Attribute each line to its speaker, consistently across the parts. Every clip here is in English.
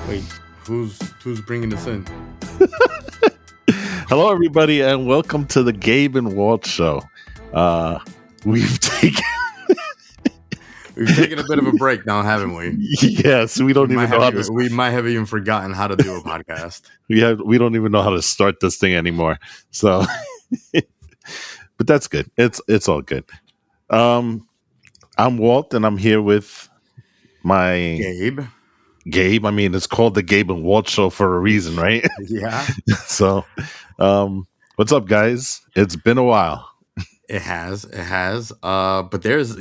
Speaker 1: Wait, who's bringing this in?
Speaker 2: Hello, everybody, and welcome to the Gabe and Walt show. We've taken
Speaker 1: We've taken a bit of a break now, haven't we?
Speaker 2: yes, we don't even know how to.
Speaker 1: We might have even forgotten how to do a podcast.
Speaker 2: We don't even know how to start this thing anymore. So, but that's good. It's all good. I'm Walt, and I'm here with my
Speaker 1: Gabe,
Speaker 2: I mean, it's called the Gabe and Walt show for a reason, right?
Speaker 1: yeah,
Speaker 2: So, what's up, guys? It's been a while.
Speaker 1: it has. But there's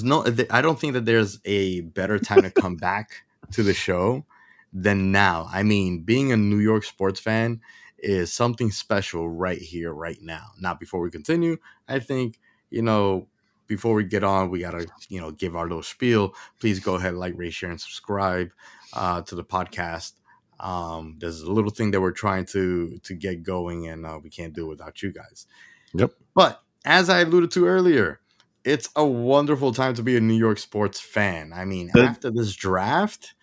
Speaker 1: no. I don't think that there's a better time to come back to the show than now. I mean, being a New York sports fan is something special right here, right now. Now, before we continue, I think before we get on, we gotta give our little spiel. Please go ahead, like, rate, share, and subscribe to the podcast. There's a little thing that we're trying to get going, and we can't do it without you guys.
Speaker 2: Yep.
Speaker 1: But as I alluded to earlier, it's a wonderful time to be a New York sports fan. I mean, after this draft,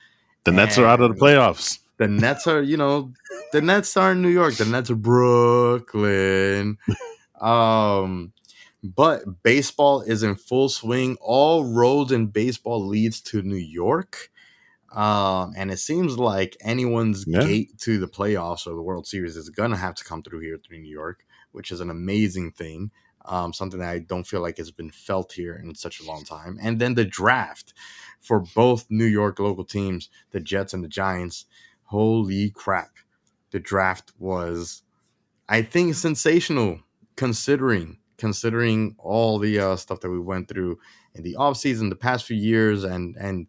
Speaker 2: the Nets are out of the playoffs.
Speaker 1: The Nets are, the Nets are in New York. The Nets are Brooklyn. But baseball is in full swing. All roads in baseball leads to New York. And it seems like anyone's gate to the playoffs or the World Series is going to have to come through here through New York, which is an amazing thing. Something that I don't feel like has been felt here in such a long time. And then the draft for both New York local teams, the Jets and the Giants. Holy crap. The draft was, I think, sensational considering all the stuff that we went through in the offseason the past few years and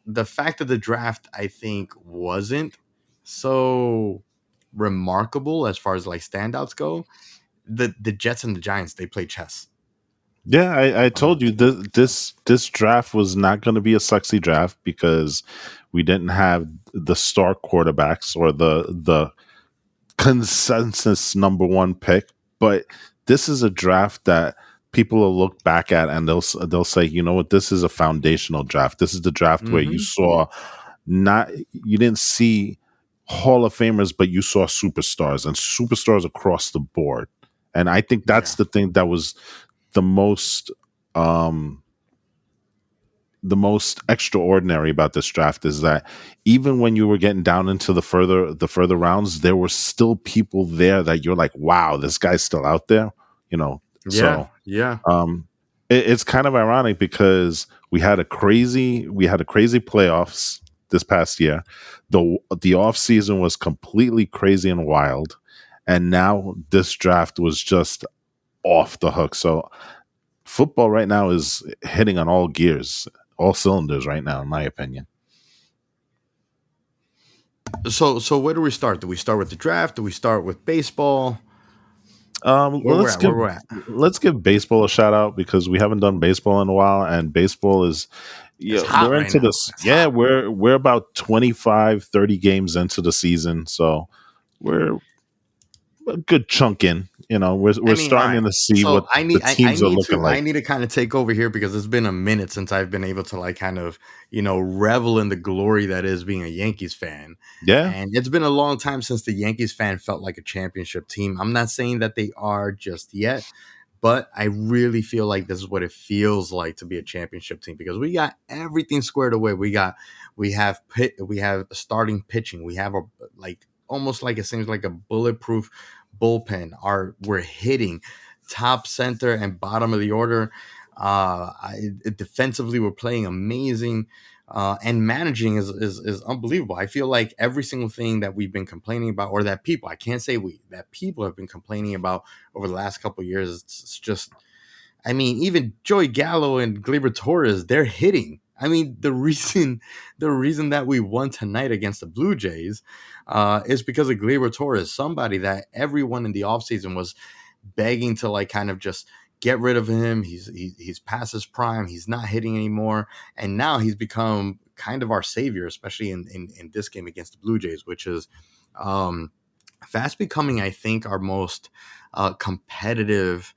Speaker 1: the fact that the draft, I think, wasn't so remarkable as far as like standouts go. The Jets and the Giants, they play chess.
Speaker 2: Yeah, I told you this draft was not going to be a sexy draft because we didn't have the star quarterbacks or the consensus number one pick. But this is a draft that people will look back at and they'll say, you know what, this is a foundational draft. This is the draft where you didn't see Hall of Famers, but you saw superstars and superstars across the board. And I think that's the thing that was the most extraordinary about this draft is that even when you were getting down into the further rounds, there were still people there that you're like, wow, this guy's still out there, it's kind of ironic because we had a crazy playoffs this past year. The off season was completely crazy and wild, and now this draft was just off the hook. So football right now is hitting on all gears, all cylinders right now, in my opinion.
Speaker 1: So where do we start? Do we start with the draft? Do we start with baseball?
Speaker 2: Let's give baseball a shout out because we haven't done baseball in a while, and baseball is we're into this. Yeah, we're about 25-30 games into the season, so we're a good chunk in. We're starting to see what the teams are looking like.
Speaker 1: I need to kind of take over here because it's been a minute since I've been able to like kind of, revel in the glory that is being a Yankees fan.
Speaker 2: Yeah.
Speaker 1: And it's been a long time since the Yankees fan felt like a championship team. I'm not saying that they are just yet, but I really feel like this is what it feels like to be a championship team because we got everything squared away. We have starting pitching. We have almost like it seems like a bulletproof bullpen. We're hitting top, center, and bottom of the order. Defensively, we're playing amazing, and managing is unbelievable. I feel like every single thing that we've been complaining about, or that people have been complaining about over the last couple of years, it's just, I mean, even Joey Gallo and Gleyber Torres, they're hitting. I mean, the reason that we won tonight against the Blue Jays is because of Gleyber Torres, somebody that everyone in the offseason was begging to like kind of just get rid of him. He's past his prime. He's not hitting anymore. And now he's become kind of our savior, especially in this game against the Blue Jays, which is fast becoming, I think, our most competitive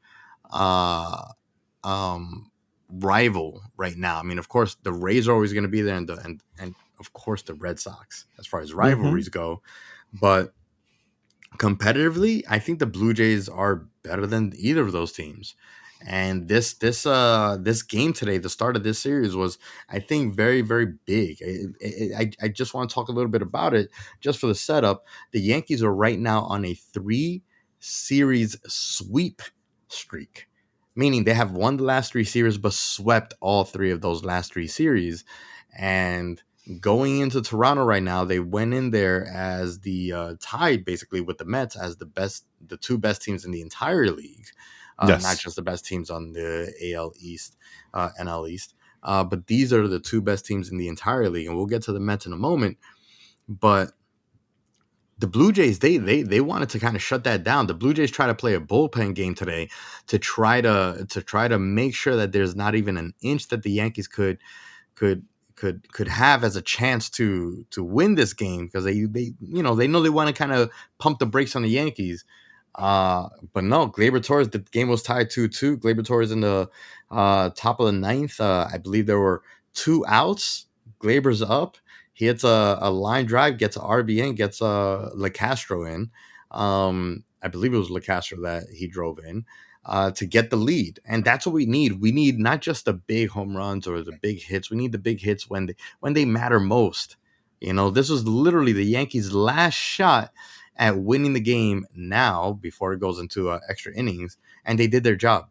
Speaker 1: rival right now. I mean, of course, the Rays are always going to be there, and of course, the Red Sox as far as
Speaker 2: Mm-hmm.
Speaker 1: rivalries go. But competitively, I think the Blue Jays are better than either of those teams. And this game today, the start of this series was, I think, very very big. I just want to talk a little bit about it just for the setup. The Yankees are right now on a 3 series sweep streak, meaning they have won the last 3 series but swept all 3 of those last 3 series. And going into Toronto right now, they went in there as the tied basically with the Mets as the two best teams in the entire league, not
Speaker 2: Yes.
Speaker 1: just the best teams on the AL East, NL East. But these are the two best teams in the entire league, and we'll get to the Mets in a moment. But the Blue Jays, they wanted to kind of shut that down. The Blue Jays try to play a bullpen game today to try to make sure that there's not even an inch that the Yankees could could have as a chance to win this game, because they know they want to kind of pump the brakes on the Yankees. But no, Gleyber Torres, the game was tied 2-2. Gleyber Torres in the top of the ninth. I believe there were 2 outs. Gleyber's up. He hits a line drive, gets an RBN, gets LeCastro in. I believe it was LeCastro that he drove in to get the lead. And that's what we need. We need not just the big home runs or the big hits. We need the big hits when they matter most. This was literally the Yankees' last shot at winning the game now before it goes into extra innings, and they did their job.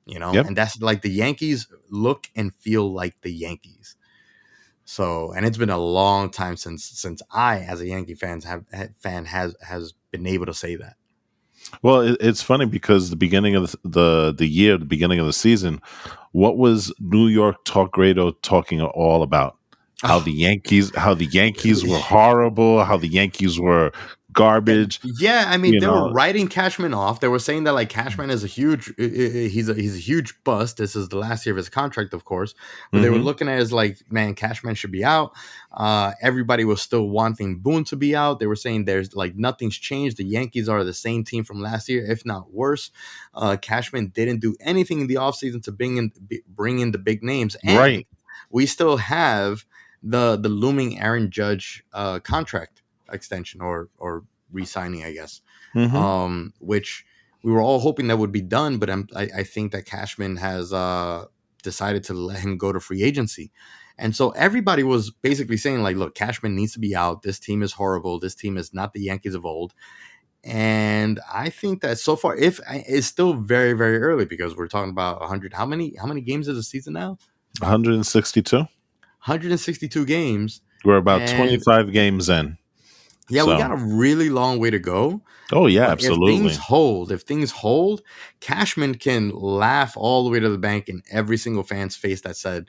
Speaker 2: Yep.
Speaker 1: And that's like the Yankees look and feel like the Yankees. So, and it's been a long time since I, as a Yankee has been able to say that.
Speaker 2: Well, it's funny because the beginning of the year, the beginning of the season, what was New York talk radio talking all about? How the Yankees were horrible, how the Yankees were garbage.
Speaker 1: Yeah, I mean,
Speaker 2: You
Speaker 1: they were
Speaker 2: know.
Speaker 1: writing Cashman off. They were saying that like Cashman is a huge, he's a huge bust. This is the last year of his contract, of course. But they were
Speaker 2: Mm-hmm.
Speaker 1: looking at it as like, man, Cashman should be out. Everybody was still wanting Boone to be out. They were saying there's like nothing's changed. The Yankees are the same team from last year, if not worse. Cashman didn't do anything in the offseason to bring in the big names, and
Speaker 2: Right.
Speaker 1: we still have the looming Aaron Judge contract extension or re-signing, I guess.
Speaker 2: Mm-hmm.
Speaker 1: Which we were all hoping that would be done, but I think that Cashman has decided to let him go to free agency. And so everybody was basically saying like, look, Cashman needs to be out. This team is horrible. This team is not the Yankees of old. And I think that so far, if it's still very, very early, because we're talking about 100. How many games is the season now?
Speaker 2: 162.
Speaker 1: 162 games.
Speaker 2: We're about
Speaker 1: And
Speaker 2: 25 games in.
Speaker 1: yeah, we got
Speaker 2: So,
Speaker 1: a really long way to go.
Speaker 2: oh yeah,
Speaker 1: But
Speaker 2: absolutely.
Speaker 1: if things hold, Cashman can laugh all the way to the bank in every single fan's face that said,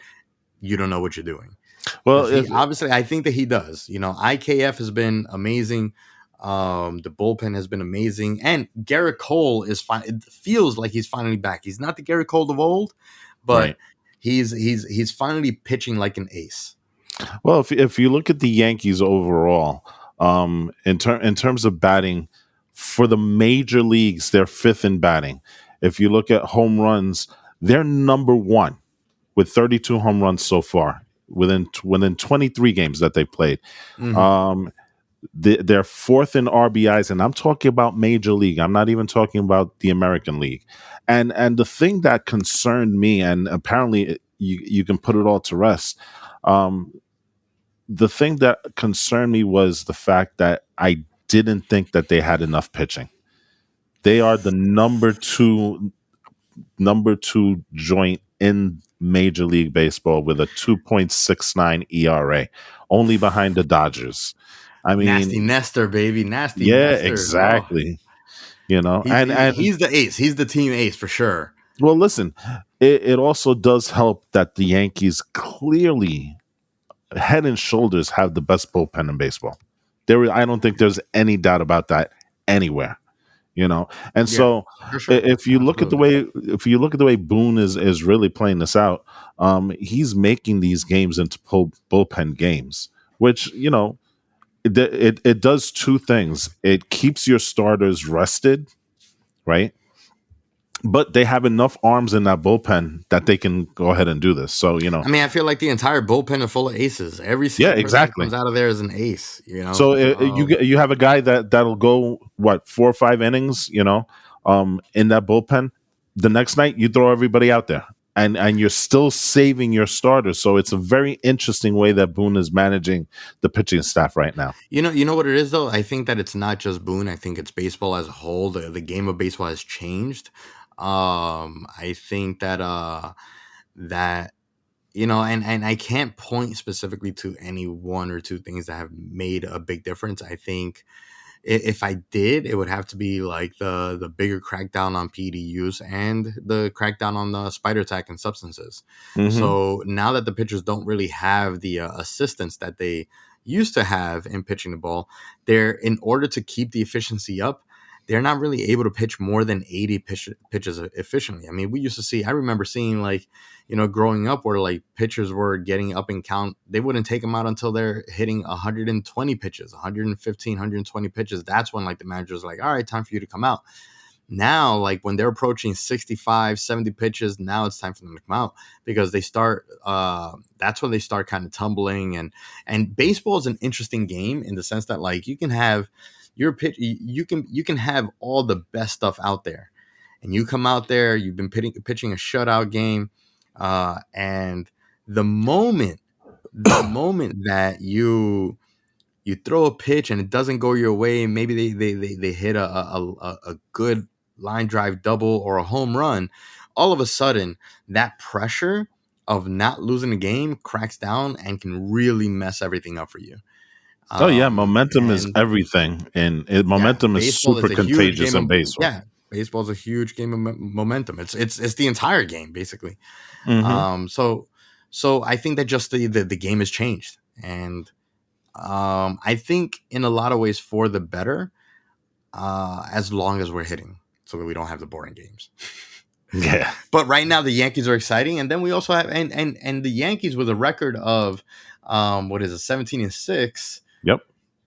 Speaker 1: "You don't know what you're doing."
Speaker 2: Well,
Speaker 1: Because he obviously, I think that he does. IKF has been amazing. The bullpen has been amazing, and Garrett Cole is fine. It feels like he's finally back. He's not the Garrett Cole of old, but
Speaker 2: right.
Speaker 1: he's finally pitching like an ace.
Speaker 2: Well, if you look at the Yankees overall, in terms of batting for the major leagues, they're fifth in batting. If you look at home runs, they're number one with 32 home runs so far within 23 games that they played.
Speaker 1: Mm-hmm.
Speaker 2: Um, they're fourth in RBIs, and I'm talking about major league. I'm not even talking about the American League. And the thing that concerned me, and apparently you can put it all to rest. Um, the thing that concerned me was the fact that I didn't think that they had enough pitching. They are the number two joint in Major League Baseball with a 2.69 ERA, only behind the Dodgers. I
Speaker 1: Nasty
Speaker 2: mean,
Speaker 1: Nestor, baby, nasty
Speaker 2: yeah,
Speaker 1: Nestor. Oh,
Speaker 2: exactly. You know,
Speaker 1: he's
Speaker 2: and
Speaker 1: he's the ace. He's the team ace for sure.
Speaker 2: well, listen, it also does help that the Yankees clearly head and shoulders have the best bullpen in baseball. I don't think there's any doubt about that anywhere. And
Speaker 1: Yeah,
Speaker 2: so
Speaker 1: for sure.
Speaker 2: if you look at the
Speaker 1: Absolutely.
Speaker 2: way Boone is really playing this out, he's making these games into bullpen games, which it does two things. It keeps your starters rested, right? but they have enough arms in that bullpen that they can go ahead and do this. So,
Speaker 1: I mean, I feel like the entire bullpen is full of aces. Every
Speaker 2: yeah,
Speaker 1: single person that
Speaker 2: exactly.
Speaker 1: comes out of there is an ace. You know.
Speaker 2: So you have a guy that'll go what 4 or 5 innings, in that bullpen. The next night you throw everybody out there, and you're still saving your starters. So it's a very interesting way that Boone is managing the pitching staff right now.
Speaker 1: You know what it is though. I think that it's not just Boone. I think it's baseball as a whole. The game of baseball has changed. I think that that and I can't point specifically to any one or two things that have made a big difference. I think if I did, it would have to be like the bigger crackdown on PDUs and the crackdown on the spider attack and substances.
Speaker 2: Mm-hmm.
Speaker 1: So now that the pitchers don't really have the assistance that they used to have in pitching the ball, they're in order to keep the efficiency up. They're not really able to pitch more than 80 pitches efficiently. I mean, I remember seeing like, growing up where like pitchers were getting up in count, they wouldn't take them out until they're hitting 120 pitches, 115, 120 pitches. That's when like the manager's like, all right, time for you to come out. Now, like when they're approaching 65, 70 pitches, now it's time for them to come out because that's when they start kind of tumbling. And baseball is an interesting game in the sense that like you can have your pitch, you can have all the best stuff out there. And you come out there, you've been pitching a shutout game, and the moment that you throw a pitch and it doesn't go your way, maybe they hit a good line drive double or a home run, all of a sudden that pressure of not losing the game cracks down and can really mess everything up for you.
Speaker 2: Oh yeah, momentum is
Speaker 1: And
Speaker 2: everything, and
Speaker 1: yeah,
Speaker 2: momentum is
Speaker 1: baseball
Speaker 2: super
Speaker 1: is a huge
Speaker 2: contagious
Speaker 1: game
Speaker 2: in
Speaker 1: of
Speaker 2: baseball.
Speaker 1: yeah, baseball is a huge game of momentum. It's the entire game basically.
Speaker 2: Mm-hmm.
Speaker 1: So I think that just the game has changed, and I think in a lot of ways for the better, as long as we're hitting, so that we don't have the boring games.
Speaker 2: Yeah.
Speaker 1: But right now the Yankees are exciting, and then we also have and the Yankees with a record of what is it, 17-6.
Speaker 2: Yep.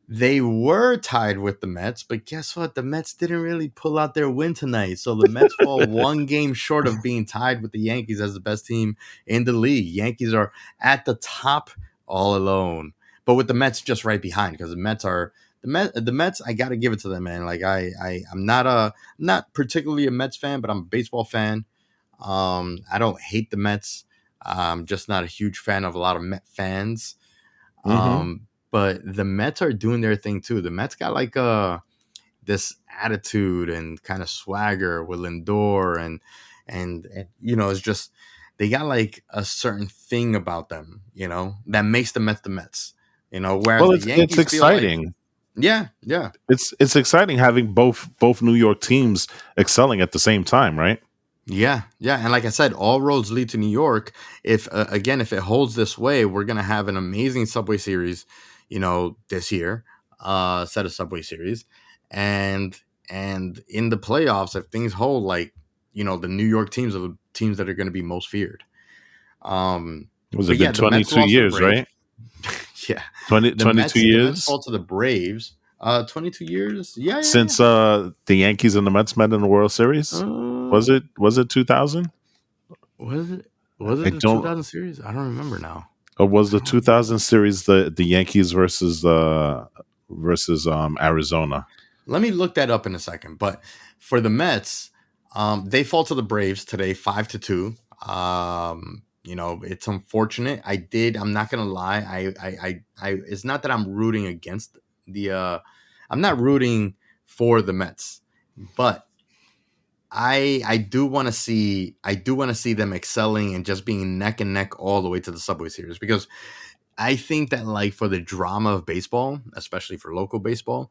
Speaker 1: They were tied with the Mets, but guess what? The Mets didn't really pull out their win tonight. So the Mets fall one game short of being tied with the Yankees as the best team in the league. Yankees are at the top all alone, but with the Mets just right behind because the Mets. I got to give it to them, man. Like I'm not particularly a Mets fan, but I'm a baseball fan. I don't hate the Mets. I'm just not a huge fan of a lot of Met fans.
Speaker 2: Mm-hmm.
Speaker 1: But the Mets are doing their thing too. The Mets got like this attitude and kind of swagger with Lindor and it's just they got like a certain thing about them, that makes the Mets the Mets. Whereas
Speaker 2: Well,
Speaker 1: the
Speaker 2: it's
Speaker 1: Yankees feel like
Speaker 2: exciting.
Speaker 1: yeah, yeah.
Speaker 2: It's exciting having both New York teams excelling at the same time, right?
Speaker 1: Yeah, yeah, and like I said, all roads lead to New York. If again, if it holds this way, we're gonna have an amazing Subway Series, this year, set of Subway Series, and in the playoffs, if things hold, like the New York teams are the teams that are going to be most feared.
Speaker 2: Was
Speaker 1: But
Speaker 2: it been
Speaker 1: yeah, the Mets
Speaker 2: 22
Speaker 1: lost to the
Speaker 2: years,
Speaker 1: Braves.
Speaker 2: right?
Speaker 1: Yeah,
Speaker 2: 22
Speaker 1: The Mets
Speaker 2: years
Speaker 1: fall to the Braves. 22 years. Yeah, yeah,
Speaker 2: since the Yankees and the Mets met in the World
Speaker 1: yeah.
Speaker 2: Series. Was it 2000?
Speaker 1: Was it was
Speaker 2: I
Speaker 1: it the
Speaker 2: don't
Speaker 1: 2000 series? I don't remember now.
Speaker 2: Or was
Speaker 1: I
Speaker 2: the
Speaker 1: don't remember.
Speaker 2: 2000 series the Yankees versus Arizona?
Speaker 1: Let me look that up in a second. But for the Mets, they fall to the Braves today, 5-2. It's unfortunate. I'm not gonna lie. It's not that I'm rooting against the. I'm not rooting for the Mets, but I do want to see. I do want to see them excelling and just being neck and neck all the way to the Subway Series because I think that like for the drama of baseball, especially for local baseball,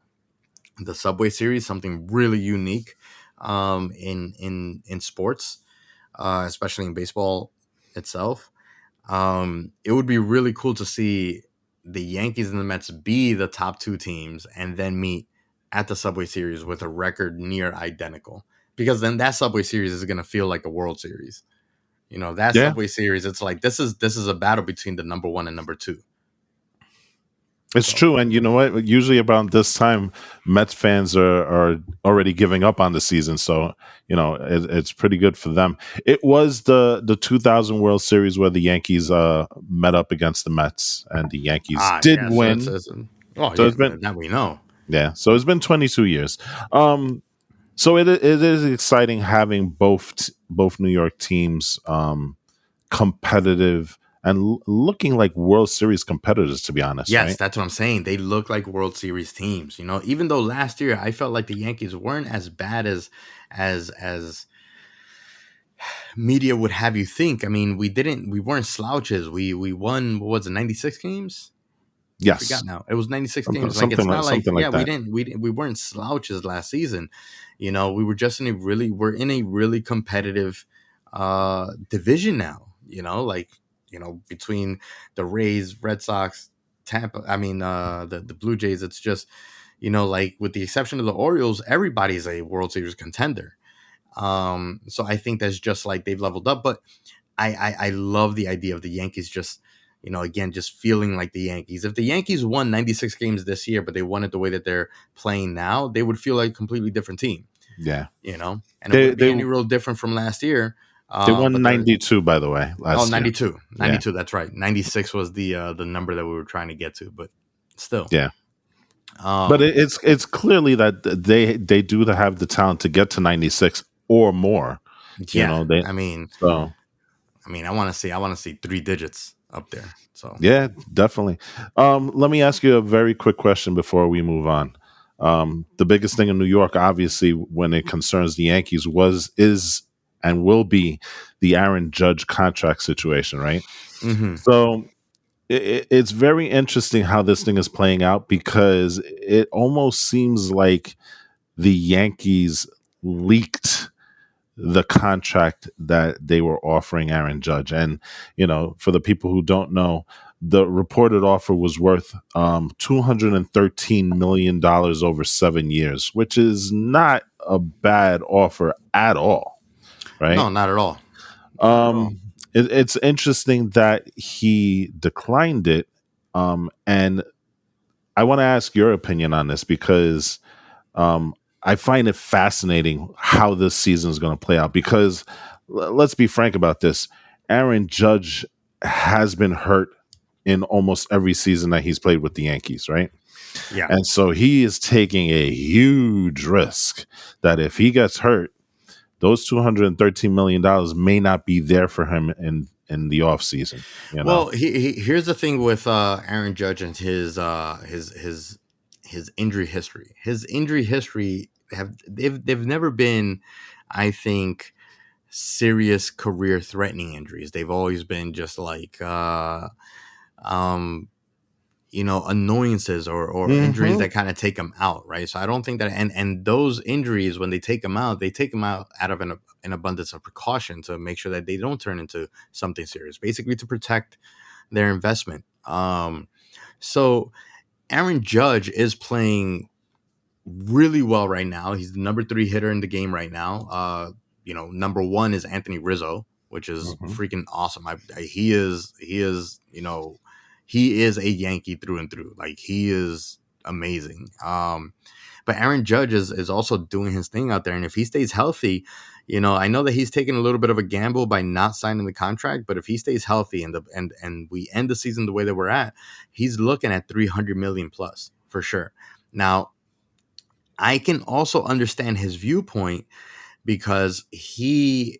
Speaker 1: the Subway Series, something really unique in sports, especially in baseball itself. It would be really cool to see the Yankees and the Mets be the top two teams and then meet at the Subway Series with a record near identical. Because then that Subway Series is going to feel like a World Series. That
Speaker 2: Yeah,
Speaker 1: Subway Series, it's like this is a battle between the number one and number two.
Speaker 2: It's
Speaker 1: So
Speaker 2: true, and you know what? Usually around this time, Mets fans are already giving up on the season. So it's pretty good for them. It was the 2000 World Series where the Yankees met up against the Mets, and the Yankees did
Speaker 1: yeah, so
Speaker 2: win.
Speaker 1: oh
Speaker 2: So
Speaker 1: yeah,
Speaker 2: it's been
Speaker 1: that we know.
Speaker 2: so it's been 22 years. So it is exciting having both New York teams competitive and looking like World Series competitors. To be honest,
Speaker 1: Yes,
Speaker 2: right?
Speaker 1: that's what I'm saying. They look like World Series teams. Even though last year I felt like the Yankees weren't as bad as media would have you think. I mean, we weren't slouches. We won, what was it, 96 games? I forgot
Speaker 2: Yes,
Speaker 1: now. It was 96 games. Like, it's not like,
Speaker 2: something
Speaker 1: yeah,
Speaker 2: like that.
Speaker 1: we weren't slouches last season. We were just we're in a really competitive division now, between the Rays, Red Sox, Tampa, I mean the Blue Jays. It's just, like, with the exception of the Orioles, everybody's a World Series contender. So I think that's just like they've leveled up. But I love the idea of the Yankees just, again, just feeling like the Yankees. If the Yankees won 96 games this year, but they won it the way that they're playing now, they would feel like a completely different team,
Speaker 2: Yeah,
Speaker 1: and it
Speaker 2: they
Speaker 1: wouldn't be
Speaker 2: they
Speaker 1: any real different from last year.
Speaker 2: they won
Speaker 1: But they're
Speaker 2: 92, by the way,
Speaker 1: Oh,
Speaker 2: last year.
Speaker 1: 92,
Speaker 2: Yeah,
Speaker 1: 92. That's right. 96 was the number that we were trying to get to, but still.
Speaker 2: yeah. But
Speaker 1: Um,
Speaker 2: it's clearly that they do have the talent to get to 96 or more.
Speaker 1: yeah,
Speaker 2: They so
Speaker 1: I want to see three digits up there. So,
Speaker 2: yeah, definitely. Let me ask you a very quick question before we move on. The biggest thing in New York, obviously, when it concerns the Yankees, is and will be the Aaron Judge contract situation, right?
Speaker 1: mhm.
Speaker 2: So it's very interesting how this thing is playing out because it almost seems like the Yankees leaked the contract that they were offering Aaron Judge. And, for the people who don't know, the reported offer was worth $213 million over 7 years, which is not a bad offer at all,
Speaker 1: No,
Speaker 2: right?
Speaker 1: not at all. Not at all.
Speaker 2: Um, it's interesting that he declined it. And I want to ask your opinion on this because I find it fascinating how this season is going to play out because let's be frank about this. Aaron Judge has been hurt in almost every season that he's played with the Yankees, right?
Speaker 1: Yeah.
Speaker 2: And so he is taking a huge risk that if he gets hurt, those $213 million may not be there for him in the offseason,
Speaker 1: Well, here's the thing with Aaron Judge and his injury history. His injury history they've never been, I think, serious career threatening injuries. They've always been just like um annoyances or injuries
Speaker 2: Mm-hmm.
Speaker 1: that kind of take them out, right? So I don't think that, and those injuries, when they take them out of an abundance of precaution to make sure that they don't turn into something serious, basically to protect their investment. So Aaron Judge is playing really well right now. He's the number 3 hitter in the game right now. Number 1 is Anthony Rizzo, which is
Speaker 2: Mm-hmm.
Speaker 1: freaking awesome. He is a Yankee through and through. Like, he is amazing. But Aaron Judge is also doing his thing out there, and if he stays healthy, I know that he's taking a little bit of a gamble by not signing the contract. But if he stays healthy and we end the season the way that we're at, he's looking at 300 million plus for sure. Now, I can also understand his viewpoint because he's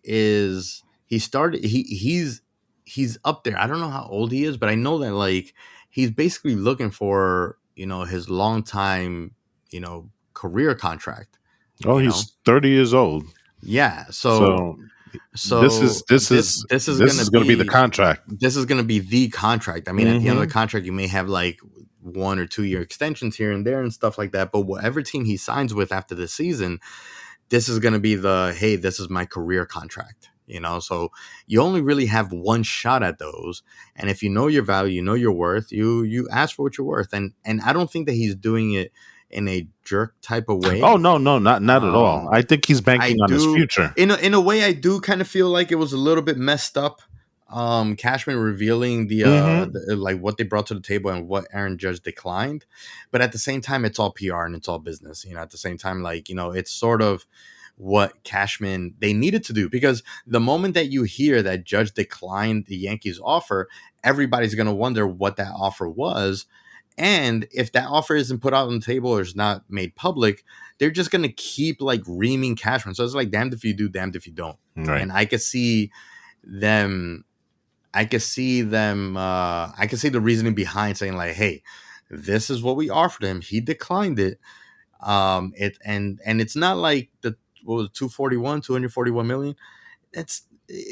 Speaker 1: up there. I don't know how old he is, but I know that, like, he's basically looking for, his long time, career contract,
Speaker 2: Oh,
Speaker 1: you know.
Speaker 2: he's 30 years old.
Speaker 1: Yeah, so
Speaker 2: So this is this is
Speaker 1: this is
Speaker 2: this
Speaker 1: going to
Speaker 2: is going to be the
Speaker 1: be
Speaker 2: contract.
Speaker 1: the contract. I mean, at the end of the
Speaker 2: Mm-hmm.
Speaker 1: contract, you may have like 1 or 2 year extensions here and there and stuff like that, but whatever team he signs with after this season, this is going to be hey, this is my career contract. So you only really have one shot at those, and if you know your value, you know your worth, you ask for what you're worth. And I don't think that he's doing it in a jerk type of
Speaker 2: Oh
Speaker 1: way.
Speaker 2: no, not at all.
Speaker 1: um
Speaker 2: I think he's
Speaker 1: I
Speaker 2: banking on his
Speaker 1: do,
Speaker 2: future.
Speaker 1: in a way, I do kind of feel like it was a little bit messed up, Cashman revealing
Speaker 2: Mm-hmm.
Speaker 1: the like what they brought to the table and what Aaron Judge declined, but at the same time, it's all PR and it's all business. At the same time, like it's sort of what Cashman they needed to do, because the moment that you hear that Judge declined the Yankees offer, everybody's gonna wonder what that offer was. And if that offer isn't put out on the table or is not made public, they're just gonna keep like reaming Cashman. So it's like damned if you do, damned if you don't.
Speaker 2: Right.
Speaker 1: And them I can see the reasoning behind saying like, hey, this is what we offered him. He declined it. And it's not like the what was it, 241 million. That's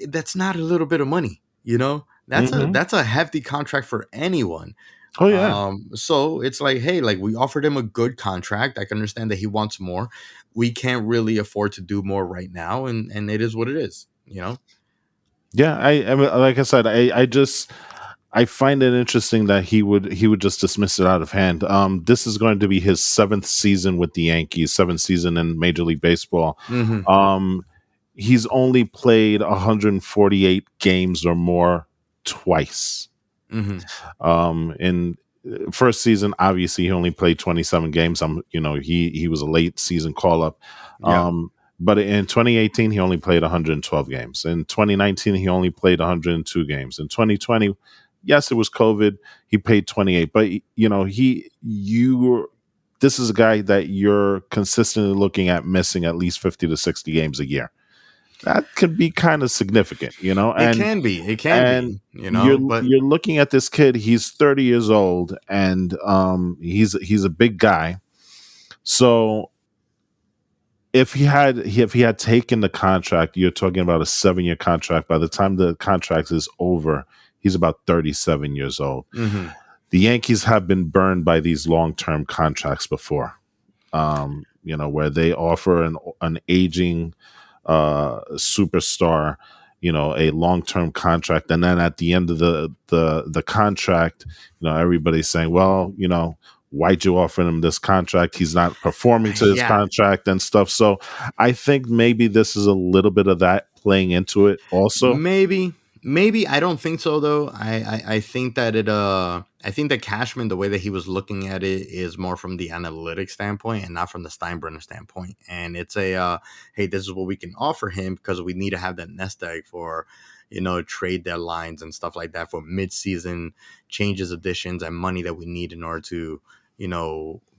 Speaker 1: that's not a little bit of money,
Speaker 2: Mm-hmm.
Speaker 1: that's a hefty contract for anyone.
Speaker 2: Oh yeah.
Speaker 1: So it's like, hey, like we offered him a good contract. I can understand that he wants more. We can't really afford to do more right now, and it is what it is.
Speaker 2: Yeah. I mean, like I said, I find it interesting that he would just dismiss it out of hand. This is going to be his seventh season with the Yankees, seventh season in Major League Baseball.
Speaker 1: Mm-hmm.
Speaker 2: Um, he's only played 148 games or more twice.
Speaker 1: Mm-hmm.
Speaker 2: In first season, obviously he only played 27 games. He was a late season call up.
Speaker 1: Yeah.
Speaker 2: But in 2018, he only played 112 games. In 2019, he only played 102 games. In 2020, yes, it was COVID. He played 28. But this is a guy that you're consistently looking at missing at least 50 to 60 games a year. That could be kind of significant,
Speaker 1: It
Speaker 2: and
Speaker 1: can be. It can
Speaker 2: and
Speaker 1: be, but
Speaker 2: you're looking at this kid. He's 30 years old, and he's a big guy. So if he had taken the contract, you're talking about a 7-year contract. By the time the contract is over, he's about 37 years old.
Speaker 1: mhm,
Speaker 2: The Yankees have been burned by these long-term contracts before, where they offer an aging superstar, a long term contract, and then at the end of the contract, everybody's saying, well, why'd you offer him this contract? He's not performing to his
Speaker 1: yeah.
Speaker 2: contract and stuff. So I think maybe this is a little bit of that playing into it also.
Speaker 1: Maybe I don't think so though. I think that I think that Cashman, the way that he was looking at it, is more from the analytic standpoint and not from the Steinbrenner standpoint. And it's hey, this is what we can offer him because we need to have that nest egg for trade deadlines and stuff like that, for mid-season changes, additions, and money that we need in order to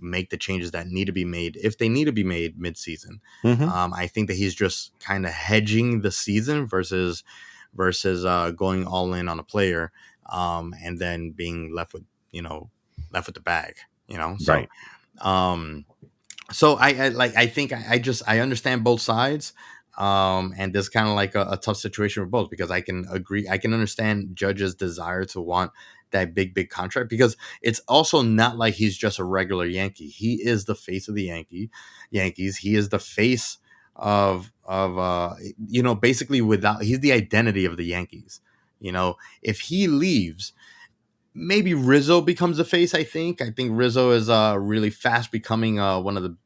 Speaker 1: make the changes that need to be made if they need to be made mid-season.
Speaker 2: Hmm.
Speaker 1: I think that he's just kind of hedging the season versus going all in on a player, and then being left with the bag. So
Speaker 2: Right.
Speaker 1: um, I think I understand both sides. And there's kind of like a tough situation for both, because I can understand Judge's desire to want that big contract, because it's also not like he's just a regular Yankee. He is the face of the Yankees. He is the face of basically, without he's the identity of the Yankees. If he leaves, maybe Rizzo becomes the face. I think Rizzo is really fast becoming one of the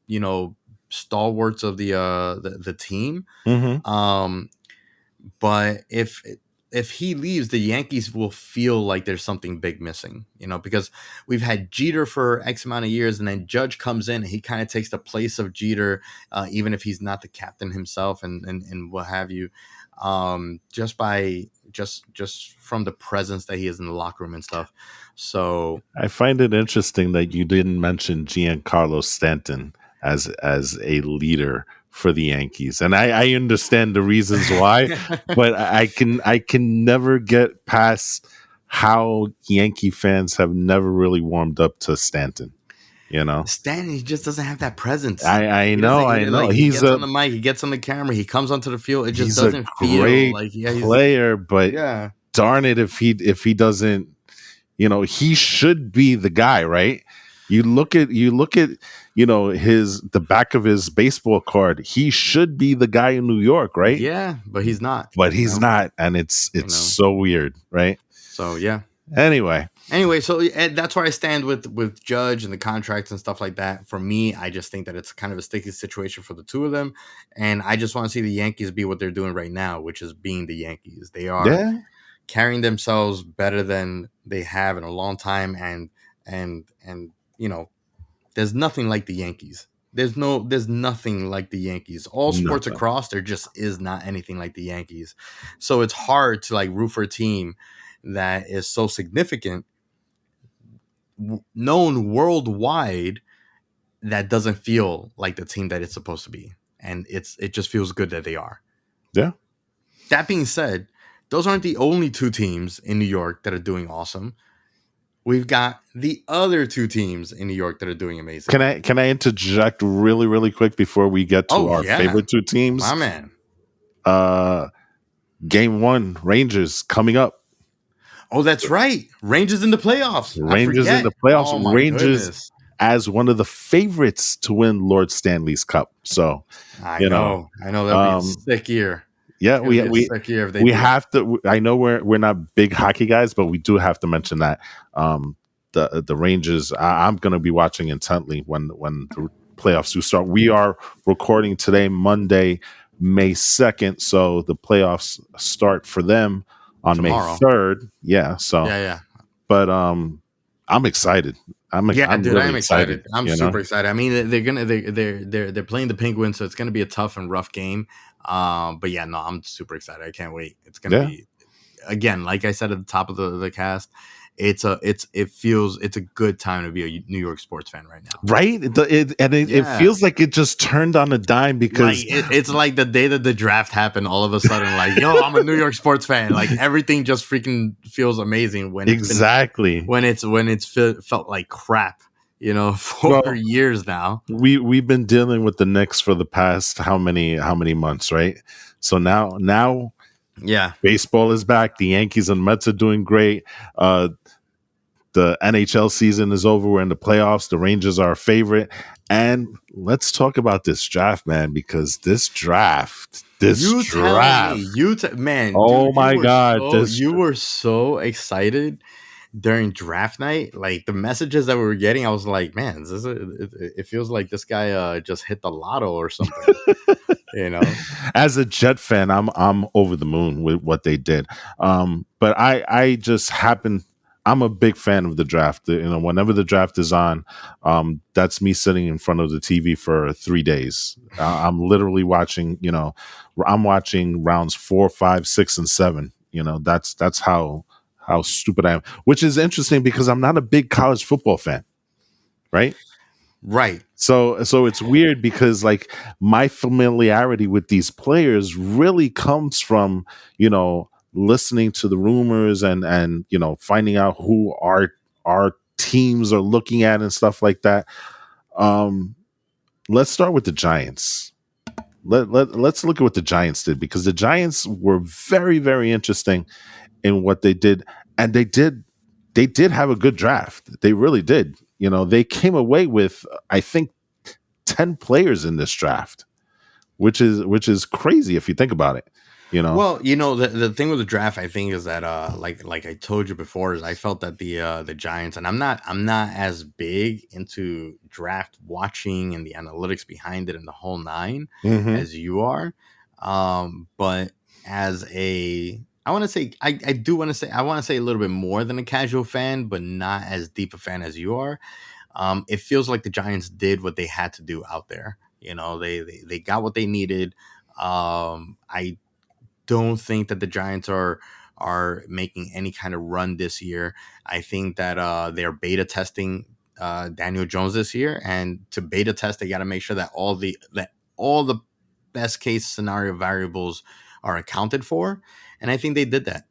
Speaker 1: you know stalwarts of the team.
Speaker 2: Hmm.
Speaker 1: Um, but if he leaves, the Yankees will feel like there's something big missing, because we've had Jeter for X amount of years, and then Judge comes in and he kind of takes the place of Jeter, even if he's not the captain himself, and what have you, just from the presence that he is in the locker room and stuff. So
Speaker 2: I find it interesting that you didn't mention Giancarlo Stanton as a leader for the Yankees, and I understand the reasons why, but I can never get past how Yankee fans have never really warmed up to Stanton. You know,
Speaker 1: Stan, he just doesn't have that presence.
Speaker 2: I
Speaker 1: He doesn't.
Speaker 2: know,
Speaker 1: He
Speaker 2: I know.
Speaker 1: like he gets on the mic, he gets on the camera, he comes onto the field. It just
Speaker 2: He's a
Speaker 1: doesn't feel
Speaker 2: great
Speaker 1: like, yeah, he's
Speaker 2: player, but
Speaker 1: yeah,
Speaker 2: darn it if he doesn't, he should be the guy, right? You look at his the back of his baseball card. He should be the guy in New York, right?
Speaker 1: yeah, but he's not.
Speaker 2: But
Speaker 1: You
Speaker 2: he's
Speaker 1: know,
Speaker 2: not, and it's
Speaker 1: you
Speaker 2: it's
Speaker 1: know.
Speaker 2: so weird, right?
Speaker 1: So yeah.
Speaker 2: Anyway,
Speaker 1: Anyway, so that's where I stand with Judge and the contracts and stuff like that. For me, I just think that it's kind of a sticky situation for the two of them, and I just want to see the Yankees be what they're doing right now, which is being the Yankees. They are
Speaker 2: yeah,
Speaker 1: carrying themselves better than they have in a long time, and there's nothing like the Yankees. There's nothing like the Yankees. All sports
Speaker 2: Nothing.
Speaker 1: across, there just is not anything like the Yankees. So it's hard to like root for a team that is so significant, known worldwide, that doesn't feel like the team that it's supposed to be. And it just feels good that they are.
Speaker 2: Yeah.
Speaker 1: That being said, those aren't the only two teams in New York that are doing awesome. We've got the other two teams in New York that are doing amazing.
Speaker 2: Can I interject really, really quick before we get to our favorite two teams?
Speaker 1: My man.
Speaker 2: Game 1, Rangers coming up.
Speaker 1: Oh, that's right. Rangers in the playoffs.
Speaker 2: Rangers in the playoffs.
Speaker 1: Oh, my
Speaker 2: Rangers
Speaker 1: goodness.
Speaker 2: as one of the favorites to win Lord Stanley's Cup. So
Speaker 1: I know that'll be a sick year.
Speaker 2: Yeah, we have to. I know we're not big hockey guys, but we do have to mention that the Rangers. I'm going to be watching intently when the playoffs do start. We are recording today, Monday, May 2nd, so the playoffs start for them on
Speaker 1: tomorrow.
Speaker 2: May 3rd. Yeah, so
Speaker 1: yeah.
Speaker 2: But I'm excited. I'm
Speaker 1: excited. I'm super excited. I mean, they're playing the Penguins, so it's gonna be a tough and rough game. But yeah, no, I'm super excited. I can't wait. It's gonna be, again, like I said at the top of the cast, it's a good time to be a New York sports fan right now.
Speaker 2: Right? It feels like it just turned on a dime because
Speaker 1: it's like the day that the draft happened, all of a sudden, like, yo, I'm a New York sports fan. Like everything just freaking feels amazing when it's felt like crap, for years now.
Speaker 2: We've been dealing with the Knicks for the past how many months, right? So now
Speaker 1: yeah,
Speaker 2: baseball is back. The Yankees and Mets are doing great. The NHL season is over. We're in the playoffs. The Rangers are our favorite. And let's talk about this draft, man, because this draft.
Speaker 1: Man.
Speaker 2: Oh my God.
Speaker 1: You were so excited during draft night. Like the messages that we were getting, I was like, man, it feels like this guy just hit the lotto or something.
Speaker 2: As a Jet fan, I'm over the moon with what they did. But I just happen. I'm a big fan of the draft. Whenever the draft is on, that's me sitting in front of the TV for 3 days. I'm literally watching. I'm watching rounds 4, 5, 6, and 7. That's how stupid I am. Which is interesting because I'm not a big college football fan. Right.
Speaker 1: Right.
Speaker 2: So it's weird because like my familiarity with these players really comes from, listening to the rumors and finding out who our teams are looking at and stuff like that. Let's start with the Giants. Let's look at what the Giants did, because the Giants were very, very interesting in what they did, and they did have a good draft. They really did. They came away with, I think, 10 players in this draft, which is crazy if you think about it.
Speaker 1: Well, the thing with the draft, I think, is that like I told you before, is I felt that the Giants, and I'm not as big into draft watching and the analytics behind it and the whole nine as you are, but as I want to say a little bit more than a casual fan, but not as deep a fan as you are. It feels like the Giants did what they had to do out there. They got what they needed. I don't think that the Giants are making any kind of run this year. I think that they're beta testing Daniel Jones this year, and to beta test, they got to make sure that all the best case scenario variables are accounted for, and I think they did that.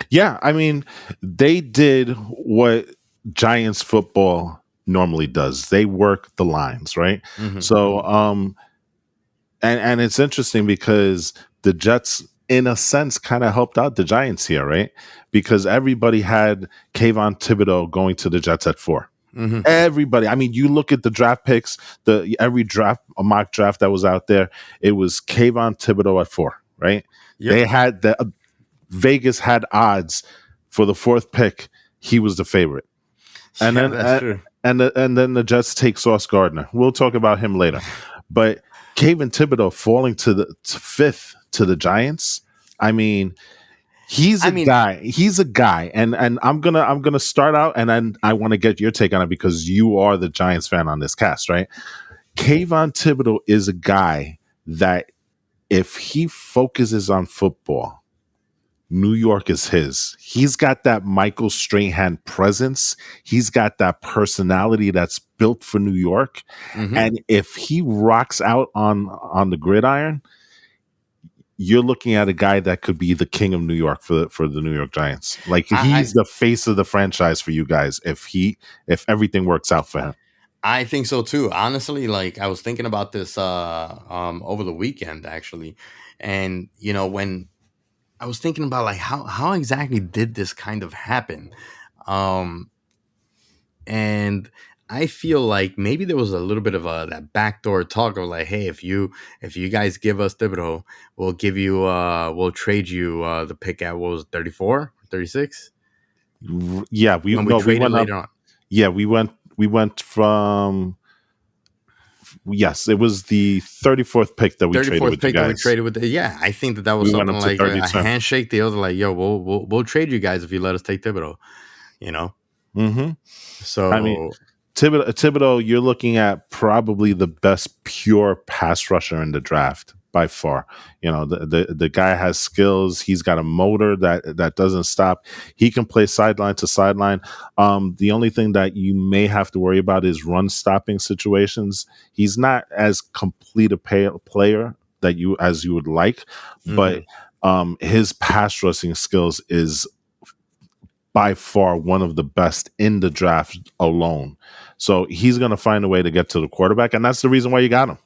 Speaker 2: Yeah, I mean, they did what Giants football normally does. They work the lines, right? So, and it's interesting because the Jets, in a sense, kind of helped out the Giants here, right? Because everybody had Kayvon Thibodeau going to the Jets at 4. Everybody. I mean, you look at the draft picks, every mock draft that was out there, it was Kayvon Thibodeau at 4, right? Yep. They had Vegas had odds for the 4th pick. He was the favorite. And then
Speaker 1: that's true.
Speaker 2: And then the Jets take Sauce Gardner. We'll talk about him later. But Kayvon Thibodeau falling to 5th to the Giants. I mean, He's
Speaker 1: I
Speaker 2: a
Speaker 1: mean,
Speaker 2: guy. He's a guy, and I'm gonna start out, and then I want to get your take on it because you are the Giants fan on this cast, right? Kayvon Thibodeau is a guy that if he focuses on football, New York is his. He's got that Michael Strahan presence. He's got that personality that's built for New York.
Speaker 1: mm-hmm.
Speaker 2: And if he rocks out on the gridiron, you're looking at a guy that could be the king of New York for the New York Giants. Like he's the face of the franchise for you guys if everything works out for him.
Speaker 1: I think so too. Honestly, like I was thinking about this over the weekend actually. And when I was thinking about like how exactly did this kind of happen? Um and I feel like maybe there was a little bit of that backdoor talk of like, hey, if you guys give us Thibodeau, we'll trade you the pick at what was it, 34, 36?
Speaker 2: Yeah,
Speaker 1: When we
Speaker 2: we
Speaker 1: traded
Speaker 2: went up.
Speaker 1: later on.
Speaker 2: Yeah, we went from yes, it was the 34th pick that we traded
Speaker 1: 34th
Speaker 2: with you
Speaker 1: pick that we
Speaker 2: guys.
Speaker 1: traded with I think that was
Speaker 2: We went
Speaker 1: something
Speaker 2: up to
Speaker 1: like a
Speaker 2: 32.
Speaker 1: handshake deal. Like, yo, we'll trade you guys if you let us take Thibodeau, you know?
Speaker 2: Mm-hmm. I mean,
Speaker 1: So
Speaker 2: Thibodeau, you're looking at probably the best pure pass rusher in the draft by far. The guy has skills. He's got a motor that doesn't stop. He can play sideline to sideline. The only thing that you may have to worry about is run stopping situations. He's not as complete a player as you would like, but his pass rushing skills is by far one of the best in the draft alone. So he's going to find a way to get to the quarterback, and that's the reason why you got him.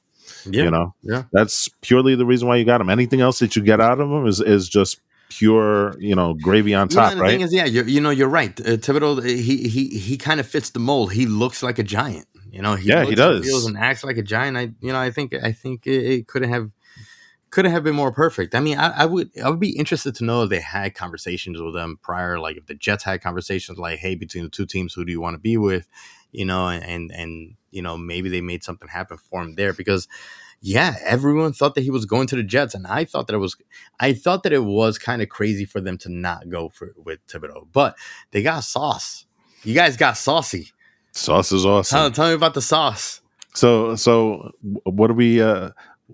Speaker 1: yeah.
Speaker 2: That's purely the reason why you got him. Anything else that you get out of him is just pure, gravy on top,
Speaker 1: And the
Speaker 2: right?
Speaker 1: thing is, you're right. Thibodeau, he kind of fits the mold. He looks like a giant. He
Speaker 2: Yeah, he
Speaker 1: looks and feels
Speaker 2: does.
Speaker 1: and acts like a giant. I think it could have been more perfect. I mean, I would be interested to know if they had conversations with them prior, like if the Jets had conversations like, hey, between the two teams, who do you want to be with? And maybe they made something happen for him there because everyone thought that he was going to the Jets, and I thought that it was kind of crazy for them to not go with Thibodeau, but they got sauce. You guys got saucy.
Speaker 2: Sauce is awesome.
Speaker 1: Tell me about the sauce.
Speaker 2: So what are we?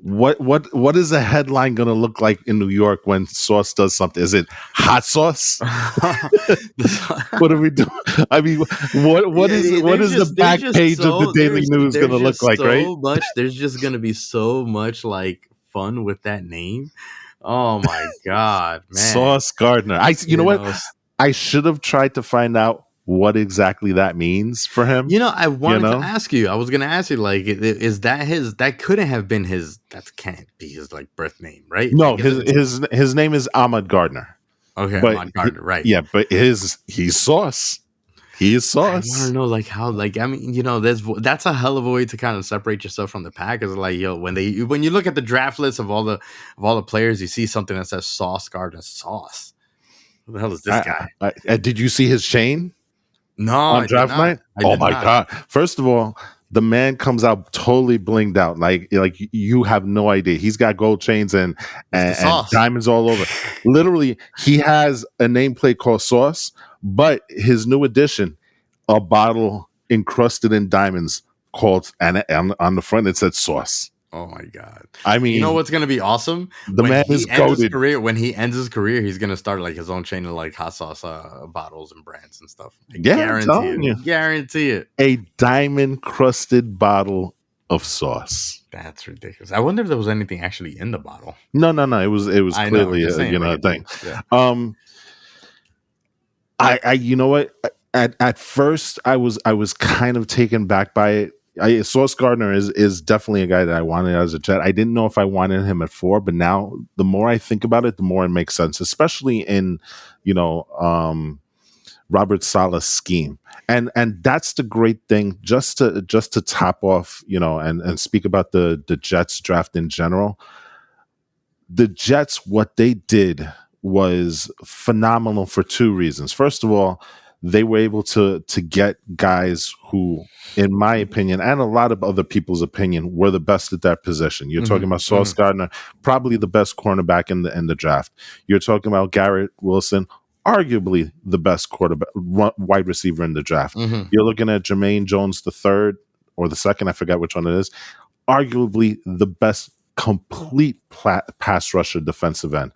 Speaker 2: What is the headline going to look like in New York when Sauce does something? Is it hot sauce? What are we doing? I mean, what is the back page of the Daily News going to look like? Right?
Speaker 1: There's just going to be so much like fun with that name. Oh my god, man!
Speaker 2: Sauce Gardner. You know what? I should have tried to find out what exactly that means for him.
Speaker 1: I wanted to ask you. I was going to ask you, like, is that his? That couldn't have been his. That can't be his like birth name, right?
Speaker 2: No, his name is Ahmad Gardner.
Speaker 1: Okay, Ahmad Gardner, right?
Speaker 2: Yeah, but he's Sauce. He is Sauce.
Speaker 1: I want to know, like, how, like, I mean, that's a hell of a way to kind of separate yourself from the pack. Is like, when you look at the draft list of all the players, you see something that says Sauce Gardner. Sauce. Who the hell is this guy?
Speaker 2: Did you see his chain?
Speaker 1: No,
Speaker 2: on draft night. Oh my god! First of all, the man comes out totally blinged out, like you have no idea. He's got gold chains and diamonds all over. Literally, he has a nameplate called Sauce, but his new addition, a bottle encrusted in diamonds called, and on the front it said Sauce.
Speaker 1: Oh my god!
Speaker 2: I mean,
Speaker 1: you know what's gonna be awesome?
Speaker 2: The man is goated.
Speaker 1: When he ends his career, he's gonna start like his own chain of like hot sauce bottles and brands and stuff. Guarantee it.
Speaker 2: A diamond crusted bottle of sauce.
Speaker 1: That's ridiculous. I wonder if there was anything actually in the bottle.
Speaker 2: No. It was clearly a thing. Yeah. I you know what? At first I was kind of taken back by it. Sauce Gardner is definitely a guy that I wanted as a Jet. I didn't know if I wanted him at 4, but now the more I think about it, the more it makes sense, especially in Robert Saleh's scheme. And that's the great thing. Just to top off, and speak about the Jets draft in general. The Jets, what they did was phenomenal for 2 reasons. First of all, they were able to get guys who, in my opinion, and a lot of other people's opinion, were the best at that position. You're talking about Sauce Gardner, probably the best cornerback in the draft. You're talking about Garrett Wilson, arguably the best quarterback wide receiver in the draft. You're looking at Jermaine Jones the third or the second, I forget which one it is, arguably the best complete pass rusher defensive end.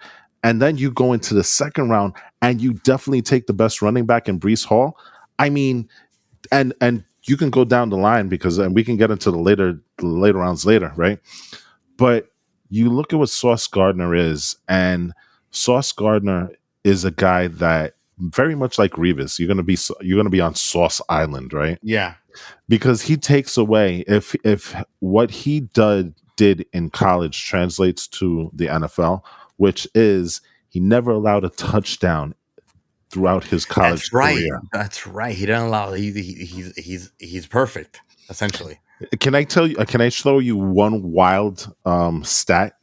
Speaker 2: And then you go into the second round and you definitely take the best running back in Breece Hall. I mean, and you can go down the line because, and we can get into the later rounds later, right? But you look at what Sauce Gardner is, and Sauce Gardner is a guy that very much like Revis, you're gonna be on Sauce Island, right?
Speaker 1: Yeah.
Speaker 2: Because he takes away, if what he did in college translates to the NFL, which is he never allowed a touchdown throughout his college career.
Speaker 1: That's right. He didn't allow. He's perfect essentially.
Speaker 2: Can I tell you? Can I show you one wild stat?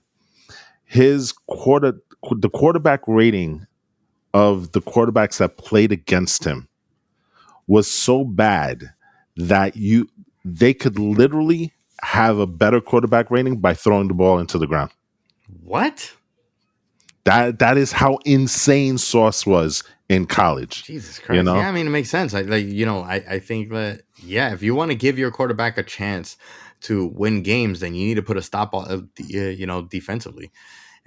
Speaker 2: The quarterback rating of the quarterbacks that played against him was so bad that they could literally have a better quarterback rating by throwing the ball into the ground.
Speaker 1: What?
Speaker 2: That is how insane Sauce was in college.
Speaker 1: Jesus Christ. You know? Yeah, I mean, it makes sense. I think that, yeah, if you want to give your quarterback a chance to win games, then you need to put a stop on, defensively.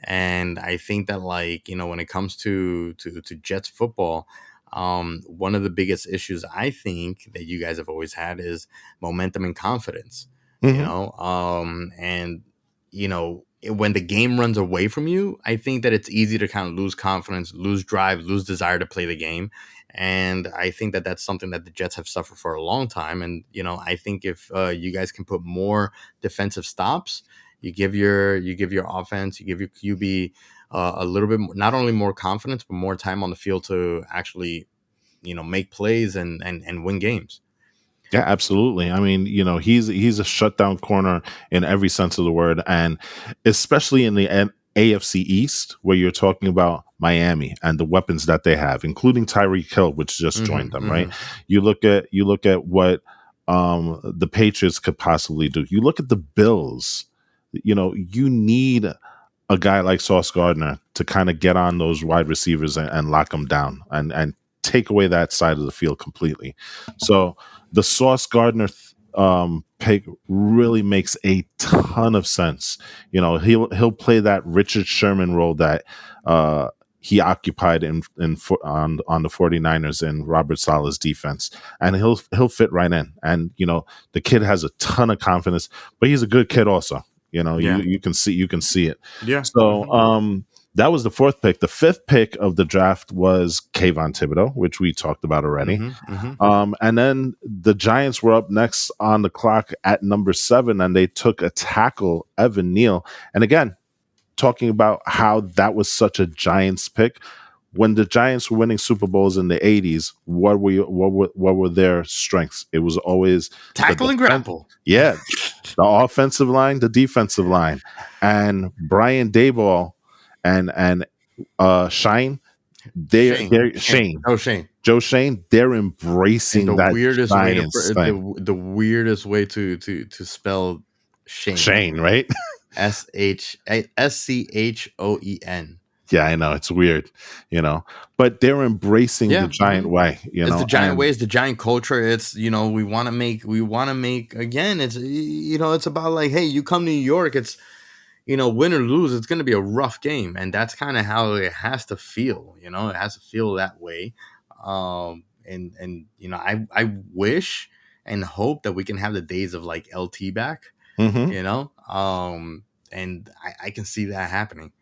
Speaker 1: And I think that, when it comes to Jets football, one of the biggest issues I think that you guys have always had is momentum and confidence. And when the game runs away from you, I think that it's easy to kind of lose confidence, lose drive, lose desire to play the game. And I think that that's something that the Jets have suffered for a long time. And, I think if you guys can put more defensive stops, you give your offense, you give your QB a little bit more, not only more confidence, but more time on the field to actually, make plays and win games.
Speaker 2: Yeah, absolutely. I mean, he's a shutdown corner in every sense of the word, and especially in the AFC East, where you're talking about Miami and the weapons that they have, including Tyreek Hill, which just joined them. Right? You look at what the Patriots could possibly do. You look at the Bills. You need a guy like Sauce Gardner to kind of get on those wide receivers and lock them down and take away that side of the field completely. So the Sauce Gardner pick really makes a ton of sense. He'll play that Richard Sherman role that he occupied on the 49ers in Robert Saleh's defense, and he'll fit right in. And the kid has a ton of confidence, but he's a good kid also. You can see it.
Speaker 1: Yeah.
Speaker 2: So that was the fourth pick. The fifth pick of the draft was Kayvon Thibodeau, which we talked about already. And then the Giants were up next on the clock at number 7, and they took a tackle, Evan Neal. And again, talking about how that was such a Giants pick. When the Giants were winning Super Bowls in the 80s, what were their strengths? It was always
Speaker 1: tackle and grapple.
Speaker 2: Yeah, the offensive line, the defensive line, and Brian Daboll and Shane. Joe Shane. They're embracing
Speaker 1: the
Speaker 2: that
Speaker 1: weirdest
Speaker 2: Giants
Speaker 1: way the weirdest way to spell Shane.
Speaker 2: Shane, right?
Speaker 1: SCHOEN.
Speaker 2: Yeah, I know, it's weird, but they're embracing the Giant way.
Speaker 1: It's the Giant way. It's the Giant culture. It's we want to make again. It's it's about like, hey, you come to New York. It's win or lose, it's going to be a rough game, and that's kind of how it has to feel. It has to feel that way. And I wish and hope that we can have the days of like LT back. And I can see that happening.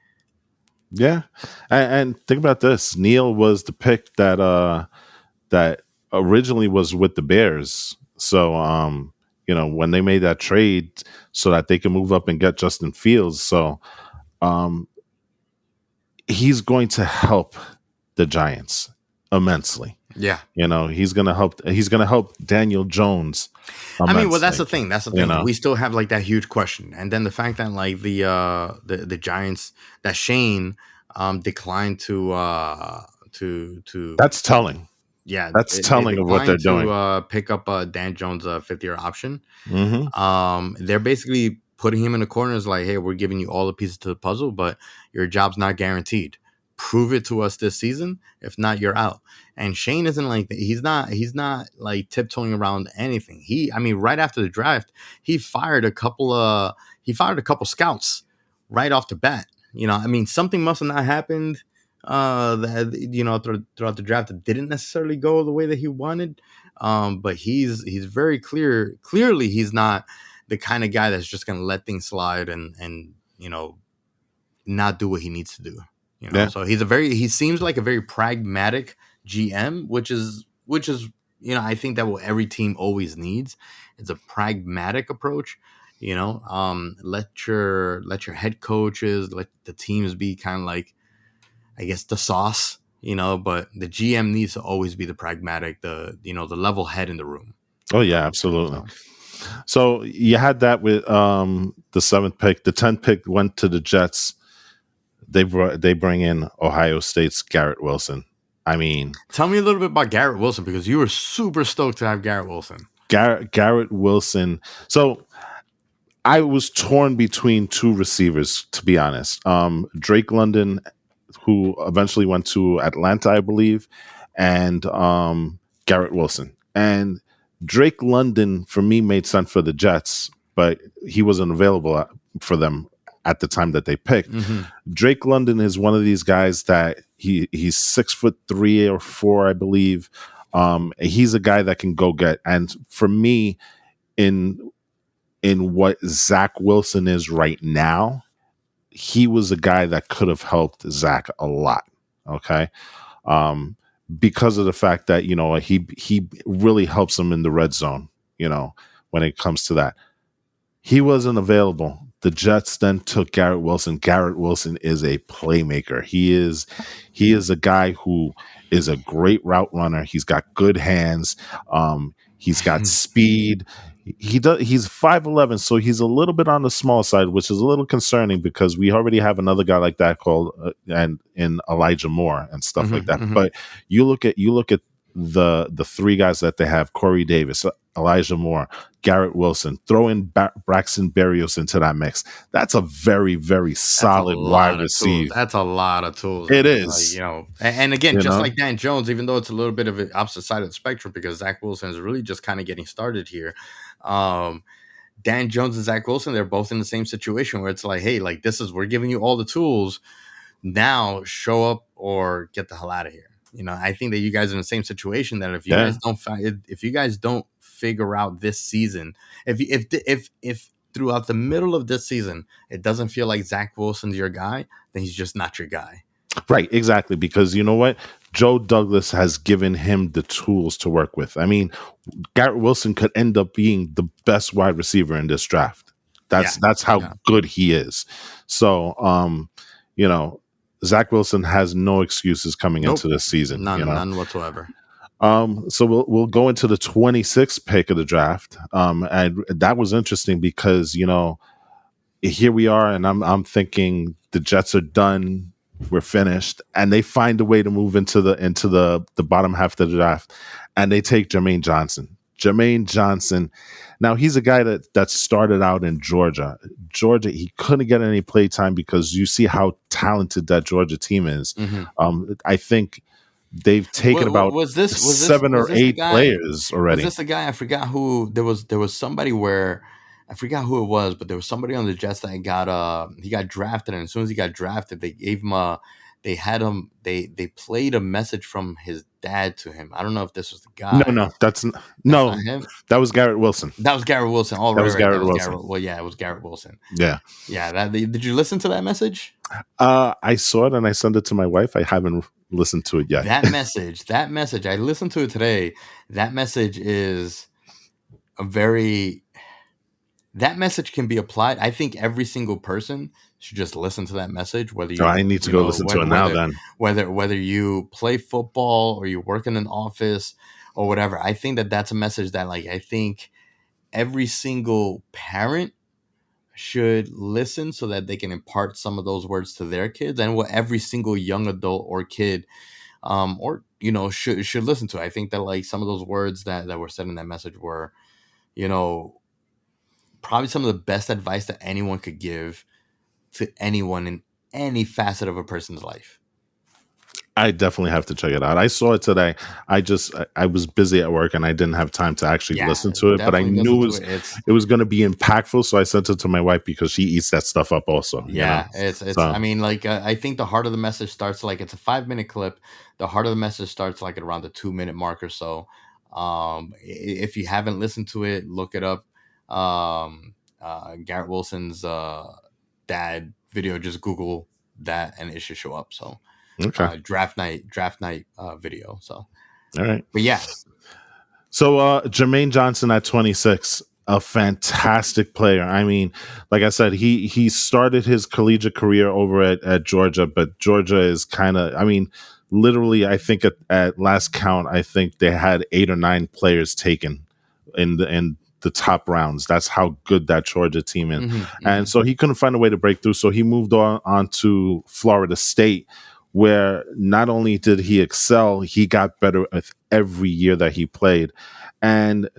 Speaker 2: Yeah, and think about this. Neal was the pick that originally was with the Bears. So when they made that trade so that they can move up and get Justin Fields. So he's going to help the Giants immensely.
Speaker 1: Yeah.
Speaker 2: He's going to help Daniel Jones immensely.
Speaker 1: I mean, well, that's the thing. We still have like that huge question. And then the fact that like the Giants, that Shane declined to
Speaker 2: that's telling.
Speaker 1: Yeah,
Speaker 2: That's
Speaker 1: they
Speaker 2: telling of what they're
Speaker 1: declined
Speaker 2: doing.
Speaker 1: to pick up Dan Jones' fifth-year option.
Speaker 2: Mm-hmm.
Speaker 1: They're basically putting him in a corner. Is like, hey, we're giving you all the pieces to the puzzle, but your job's not guaranteed. Prove it to us this season. If not, you're out. And Shane isn't like that. He's not like tiptoeing around anything. I mean, right after the draft, he fired a couple scouts right off the bat. I mean, something must have not happened that throughout the draft that didn't necessarily go the way that he wanted. But he's very clearly he's not the kind of guy that's just going to let things slide and not do what he needs to do.
Speaker 2: Yeah.
Speaker 1: So he seems like a very pragmatic GM, which is I think that what every team always needs. It's a pragmatic approach. Let your head coaches, let the teams be kind of like, I guess, the sauce. But the GM needs to always be the pragmatic, the level head in the room.
Speaker 2: Oh yeah, absolutely. So you had that with the 7th pick. The 10th pick went to the Jets. They bring in Ohio State's Garrett Wilson. I mean,
Speaker 1: tell me a little bit about Garrett Wilson, because you were super stoked to have Garrett Wilson.
Speaker 2: Garrett Wilson. So I was torn between two receivers, to be honest. Drake London, who eventually went to Atlanta, I believe, and Garrett Wilson. And Drake London, for me, made sense for the Jets, but he wasn't available for them at the time that they picked.
Speaker 1: Mm-hmm.
Speaker 2: Drake London is one of these guys that he's 6'3" or 4", I believe. He's a guy that can go get. And for me, in what Zach Wilson is right now, he was a guy that could have helped Zach a lot. Okay. Because of the fact that, he really helps him in the red zone, when it comes to that. He wasn't available. The Jets then took Garrett Wilson. Garrett Wilson is a playmaker. He is a guy who is a great route runner. He's got good hands. He's got speed. He's 5'11", so he's a little bit on the small side, which is a little concerning because we already have another guy like that called and in Elijah Moore and stuff like that.
Speaker 1: Mm-hmm.
Speaker 2: But you look at the three guys that they have: Corey Davis, Elijah Moore, Garrett Wilson. Throw in Braxton Berrios into that mix. That's a very, very solid wide receiver.
Speaker 1: That's a lot of tools.
Speaker 2: It is.
Speaker 1: And again, just like Dan Jones, even though it's a little bit of an opposite side of the spectrum, because Zach Wilson is really just kind of getting started here. Dan Jones and Zach Wilson, they're both in the same situation where it's like, hey, like we're giving you all the tools. Now show up or get the hell out of here. I think that you guys are in the same situation, that if you guys don't figure out this season, if throughout the middle of this season it doesn't feel like Zach Wilson's your guy, then he's just not your guy.
Speaker 2: Right, exactly. Because you know what? Joe Douglas has given him the tools to work with. I mean, Garrett Wilson could end up being the best wide receiver in this draft. That's how good he is. So, Zach Wilson has no excuses coming into this season.
Speaker 1: None whatsoever.
Speaker 2: So we'll go into the 26th pick of the draft. And that was interesting because, here we are, and I'm thinking the Jets are done. We're finished, and they find a way to move into the bottom half of the draft, and they take Jermaine Johnson. Jermaine Johnson. Now he's a guy that started out in Georgia. He couldn't get any play time because you see how talented that Georgia team is.
Speaker 1: Mm-hmm.
Speaker 2: I think they've taken about 7 or 8 players already.
Speaker 1: Was this the guy? I forgot who. There was somebody where I forgot who it was, but there was somebody on the Jets that he got drafted, and as soon as he got drafted, they gave him they played a message from his dad to him. I don't know if this was the guy.
Speaker 2: That's not him. That was Garrett Wilson.
Speaker 1: That was Garrett Wilson. Oh,
Speaker 2: that was Garrett Wilson.
Speaker 1: It was Garrett Wilson.
Speaker 2: Yeah.
Speaker 1: Did you listen to that message?
Speaker 2: I saw it and I sent it to my wife. I haven't listened to it yet.
Speaker 1: That message, I listened to it today. That message is that message can be applied. I think every single person should just listen to that message. Whether you,
Speaker 2: I need to go listen to it now. Then
Speaker 1: whether you play football or you work in an office or whatever, I think that's a message that I think every single parent should listen so that they can impart some of those words to their kids, and what every single young adult or kid or should listen to. I think that like some of those words that were said in that message were, you know, probably some of the best advice that anyone could give to anyone in any facet of a person's life.
Speaker 2: I definitely have to check it out. I saw it today. I was busy at work and I didn't have time to actually
Speaker 1: Yeah,
Speaker 2: listen to it, but I
Speaker 1: definitely listen
Speaker 2: knew
Speaker 1: to it. It's
Speaker 2: it was going to be impactful, so I sent it to my wife because she eats that stuff up also, you know.
Speaker 1: Yeah, it's. I
Speaker 2: So,
Speaker 1: mean, like I think the heart of the message starts like it's a 5 minute clip. The heart of the message starts like at around the 2 minute mark or so. If you haven't listened to it, look it up. Garrett Wilson's dad video. Just Google that and it should show up. So,
Speaker 2: okay.
Speaker 1: draft night video. So,
Speaker 2: All right.
Speaker 1: but yeah,
Speaker 2: So Jermaine Johnson at 26, a fantastic player. I mean, like I said, he started his collegiate career over at Georgia, but Georgia is kind of, I mean, literally, I think at last count, I think they had 8 or 9 players taken in the top rounds. That's how good that Georgia team is. And so he couldn't find a way to break through. So he moved on to Florida State, where not only did he excel, he got better with every year that he played. And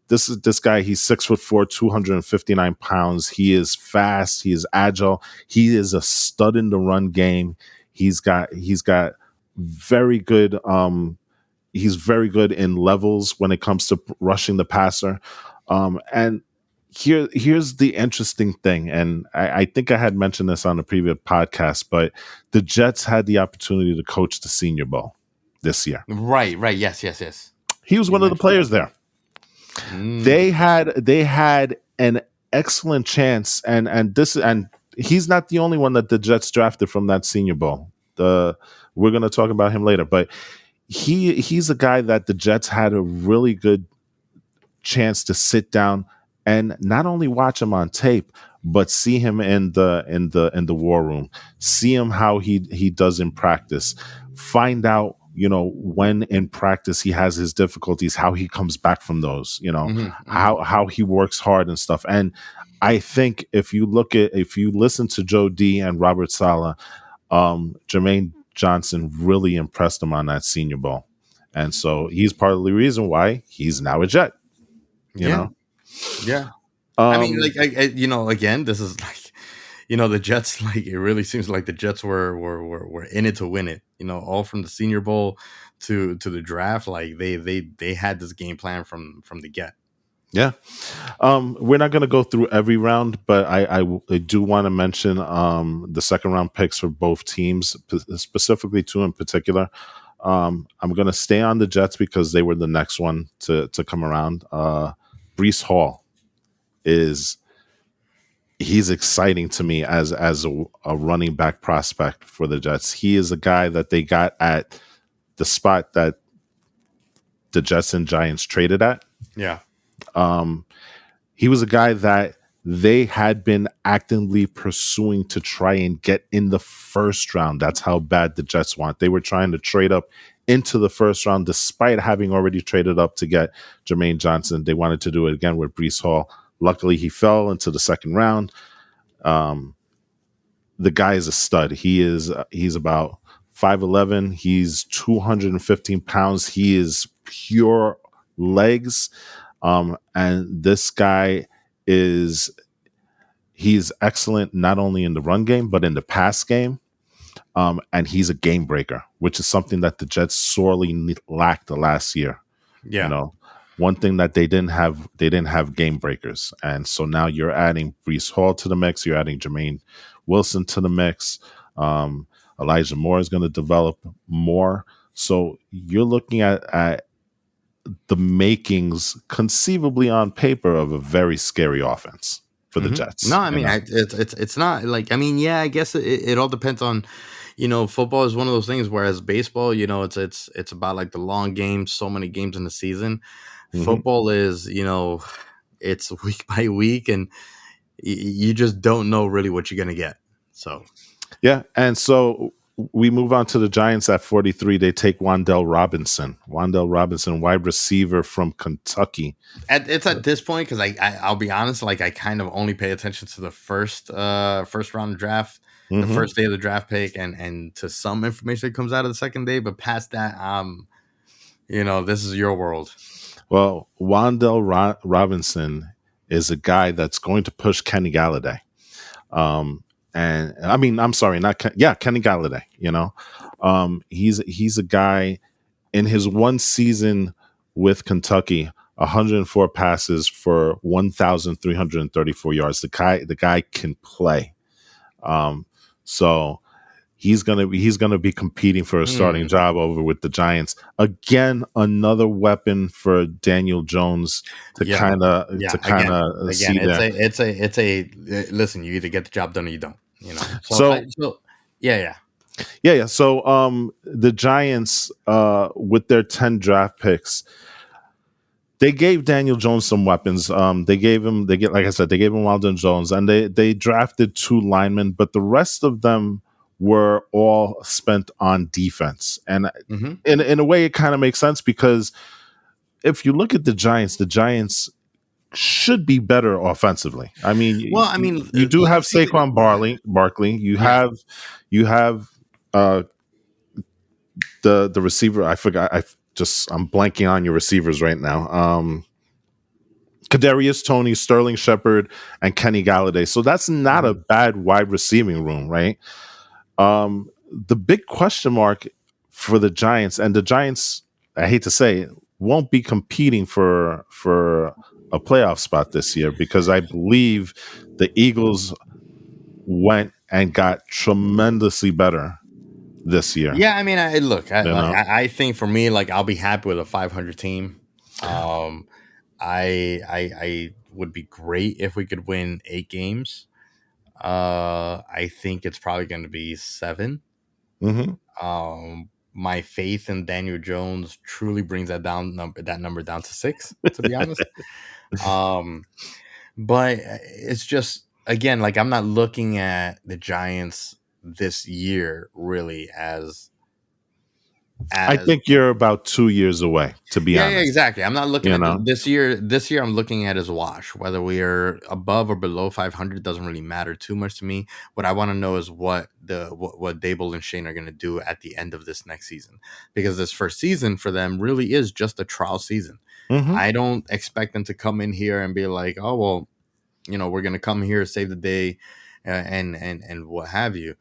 Speaker 2: this guy, he's 6'4", 259 pounds. He is fast. He is agile. He is a stud in the run game. He's got very good. He's very good in levels when it comes to rushing the passer. And here's the interesting thing, and I think I had mentioned this on the previous podcast, but the Jets had the opportunity to coach the Senior Bowl this year.
Speaker 1: right, yes.
Speaker 2: He was
Speaker 1: You
Speaker 2: one of the
Speaker 1: mentioned
Speaker 2: players there. They had an excellent chance, and he's not the only one that the Jets drafted from that Senior Bowl. We're going to talk about him later, but he's a guy that the Jets had a really good chance to sit down and not only watch him on tape, but see him in the war room, see him how he does in practice, find out when in practice he has his difficulties, how he comes back from those, how he works hard and stuff. And I think if you listen to Joe D and Robert Saleh, Jermaine Johnson really impressed him on that Senior Bowl, and so he's part of the reason why he's now a Jet. You
Speaker 1: yeah,
Speaker 2: know,
Speaker 1: yeah. I mean,
Speaker 2: um,
Speaker 1: like, again, this is like, the Jets. Like, it really seems like the Jets were in it to win it. All from the Senior Bowl to the draft. Like, they had this game plan from the get.
Speaker 2: yeah. We're not going to go through every round, but I do want to mention the second round picks for both teams, specifically two in particular. I'm going to stay on the Jets because they were the next one to come around. Breece Hall he's exciting to me as a running back prospect for the Jets. He is a guy that they got at the spot that the Jets and Giants traded at.
Speaker 1: Yeah.
Speaker 2: He was a guy that they had been actively pursuing to try and get in the first round. That's how bad the Jets want. They were trying to trade up into the first round despite having already traded up to get Jermaine Johnson. They wanted to do it again with Breece Hall. Luckily, he fell into the second round. The guy is a stud. He's about 5'11". He's 215 pounds. He is pure legs. And this guy he's excellent not only in the run game, but in the pass game. And he's a game breaker, which is something that the Jets sorely lacked the last year.
Speaker 1: Yeah.
Speaker 2: One thing that they didn't have game breakers. And so now you're adding Breece Hall to the mix. You're adding Jermaine Wilson to the mix. Elijah Moore is going to develop more. So you're looking at the makings conceivably on paper of a very scary offense for the Jets.
Speaker 1: No, I mean, it's not like, I mean, yeah, I guess it all depends on, football is one of those things, whereas baseball, it's about like the long games, so many games in the season. Football is, it's week by week, and you just don't know really what you're gonna get. So
Speaker 2: yeah, and so we move on to the Giants at 43. They take Wan'Dale Robinson. Wan'Dale Robinson, wide receiver from Kentucky.
Speaker 1: It's at this point because I'll be honest, like I kind of only pay attention to the first round draft, the first day of the draft pick, and to some information that comes out of the second day. But past that, this is your world.
Speaker 2: Well, Wan'Dale Robinson is a guy that's going to push Kenny Galladay. And I mean, I'm sorry, Kenny Galladay. He's a guy in his one season with Kentucky, 104 passes for 1,334 yards. The guy can play. So he's gonna be competing for a starting job over with the Giants. Again, another weapon for Daniel Jones to kind of see that.
Speaker 1: It's a listen. You either get the job done or you don't.
Speaker 2: So
Speaker 1: yeah.
Speaker 2: So the Giants, with their 10 draft picks, they gave Daniel Jones some weapons. They gave him Weldon Jones, and they drafted 2 linemen, but the rest of them were all spent on defense. And in a way, it kind of makes sense because if you look at the Giants should be better offensively. I mean, you do have Saquon Barkley. You have the receiver. I forgot. I'm blanking on your receivers right now. Kadarius Toney, Sterling Shepard, and Kenny Galladay. So that's not a bad wide receiving room, right? The big question mark for the Giants, and the Giants, I hate to say it, won't be competing for a playoff spot this year because I believe the Eagles went and got tremendously better this year.
Speaker 1: Yeah, I mean, I think for me, like, I'll be happy with a 500 team. I would be great if we could win 8 games. I think it's probably going to be 7. My faith in Daniel Jones truly brings that number down to 6, to be honest. But it's just, again, like, I'm not looking at the Giants this year really as
Speaker 2: I think you're about 2 years away, to be honest.
Speaker 1: Yeah, exactly. I'm not looking at this year. This year, I'm looking at as a wash. Whether we are above or below 500 doesn't really matter too much to me. What I want to know is what Dable and Shane are going to do at the end of this next season, because this first season for them really is just a trial season. I don't expect them to come in here and be like, oh well, we're going to come here, save the day, and what have you.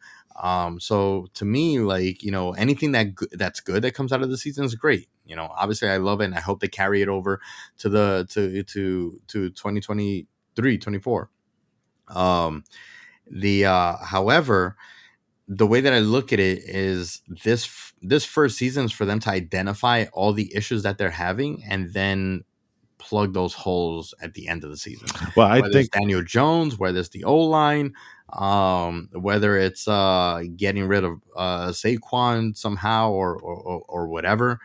Speaker 1: So to me, like, anything that's good that comes out of the season is great. Obviously I love it, and I hope they carry it over to 2023, 24. However, the way that I look at it is this first season is for them to identify all the issues that they're having and then plug those holes at the end of the season.
Speaker 2: Well, I
Speaker 1: whether
Speaker 2: think
Speaker 1: it's Daniel Jones, whether it's the O-line, whether it's getting rid of Saquon somehow or whatever.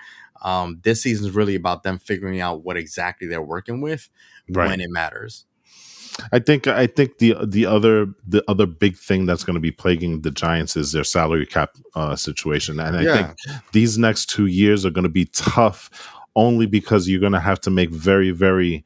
Speaker 1: This season is really about them figuring out what exactly they're working with when it matters.
Speaker 2: I think the other big thing that's going to be plaguing the Giants is their salary cap situation, and I think these next 2 years are going to be tough, only because you're going to have to make very, very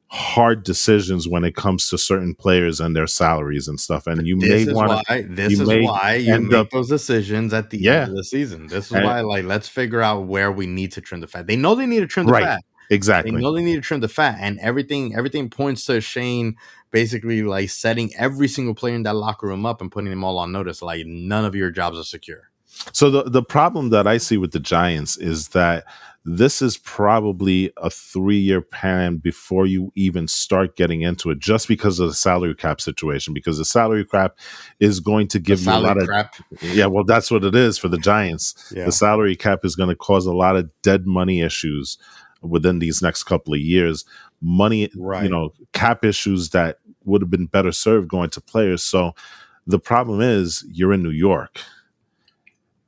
Speaker 2: hard decisions when it comes to certain players and their salaries and stuff. And
Speaker 1: this is why you make those decisions at the end of the season. This is why, like, let's figure out where we need to trim the fat. They know they need to trim the fat.
Speaker 2: Exactly.
Speaker 1: They know they need to trim the fat, and everything points to Shane basically like setting every single player in that locker room up and putting them all on notice. Like, none of your jobs are secure.
Speaker 2: So the problem that I see with the Giants is that this is probably a 3-year plan before you even start getting into it, just because of the salary cap situation, because the salary cap is going to give you a lot of
Speaker 1: crap.
Speaker 2: Yeah, well, that's what it is for the Giants. The salary cap is going to cause a lot of dead money issues within these next couple of years. Money, cap issues that would have been better served going to players. So the problem is, you're in New York.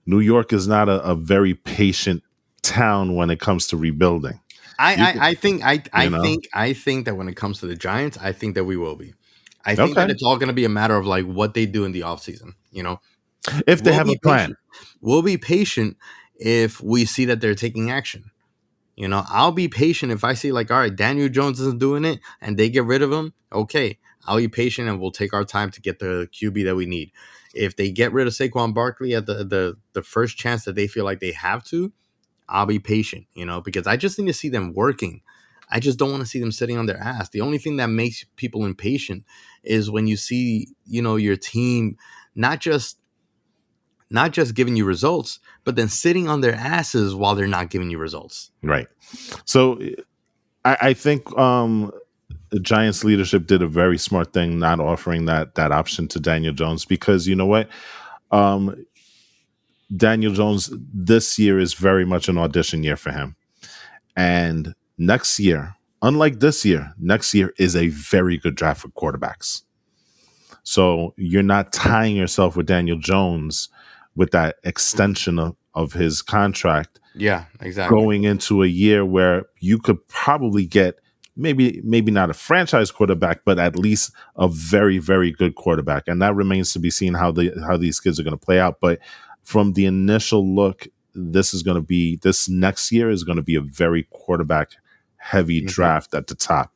Speaker 2: New York is not a very patient town when it comes to rebuilding.
Speaker 1: I think that when it comes to the Giants, I think that we will be. I think that it's all going to be a matter of like what they do in the offseason.
Speaker 2: If they
Speaker 1: We'll
Speaker 2: have a
Speaker 1: be
Speaker 2: plan.
Speaker 1: patient. We'll be patient if we see that they're taking action. I'll be patient if I see like, all right, Daniel Jones isn't doing it and they get rid of him. Okay, I'll be patient and we'll take our time to get the QB that we need. If they get rid of Saquon Barkley at the first chance that they feel like they have to, I'll be patient, because I just need to see them working. I just don't want to see them sitting on their ass. The only thing that makes people impatient is when you see, your team not just giving you results, but then sitting on their asses while they're not giving you results.
Speaker 2: Right. So I think the Giants leadership did a very smart thing not offering that option to Daniel Jones, because you know what? Daniel Jones this year is very much an audition year for him. And next year, unlike this year, next year is a very good draft for quarterbacks. So you're not tying yourself with Daniel Jones with that extension of his contract.
Speaker 1: Yeah, exactly.
Speaker 2: Going into a year where you could probably get maybe not a franchise quarterback, but at least a very, very good quarterback. And that remains to be seen how these kids are going to play out. But from the initial look, this next year is going to be a very quarterback heavy draft at the top.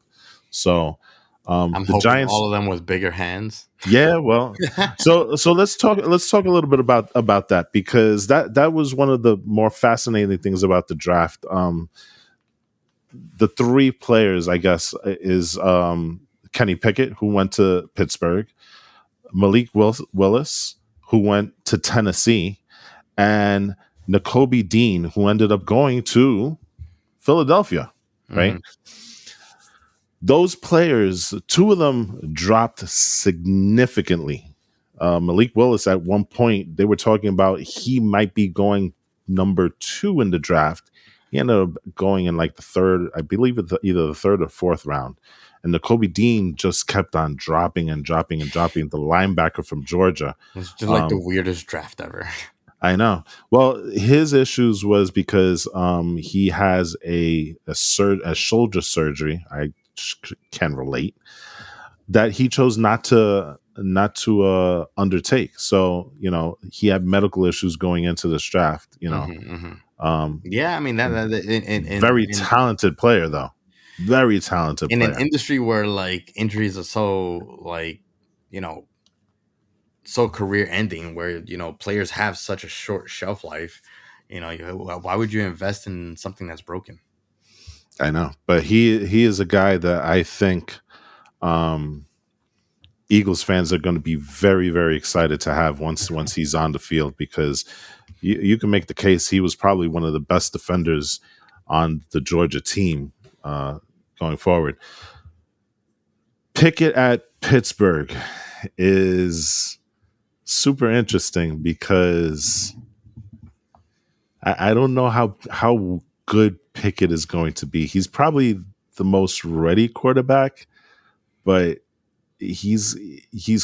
Speaker 2: So
Speaker 1: I'm
Speaker 2: the
Speaker 1: hoping
Speaker 2: Giants,
Speaker 1: all of them with bigger hands.
Speaker 2: yeah, well, so let's talk a little bit about that, because that was one of the more fascinating things about the draft. The three players, I guess, is Kenny Pickett, who went to Pittsburgh, Malik Willis, who went to Tennessee, and Nakobe Dean, who ended up going to Philadelphia, right? Those players, two of them dropped significantly. Malik Willis, at one point, they were talking about he might be going number 2 in the draft. He ended up going in like the third, I believe either the third or fourth round. And Nakobe Dean just kept on dropping and dropping and dropping. The linebacker from Georgia.
Speaker 1: It's just like the weirdest draft ever.
Speaker 2: I know. Well, his issues was because he has a shoulder surgery. I can relate, that he chose not to undertake. So he had medical issues going into this draft.
Speaker 1: Yeah, I mean
Speaker 2: Very talented player, though. Very talented
Speaker 1: in
Speaker 2: player.
Speaker 1: an industry where like injuries are so like so career ending, where players have such a short shelf life. Why would you invest in something that's broken?
Speaker 2: I know, but he is a guy that I think Eagles fans are going to be very, very excited to have once he's on the field, because you can make the case he was probably one of the best defenders on the Georgia team going forward. Pickett at Pittsburgh is super interesting, because I don't know how good Pickett is going to be. He's probably the most ready quarterback, but he's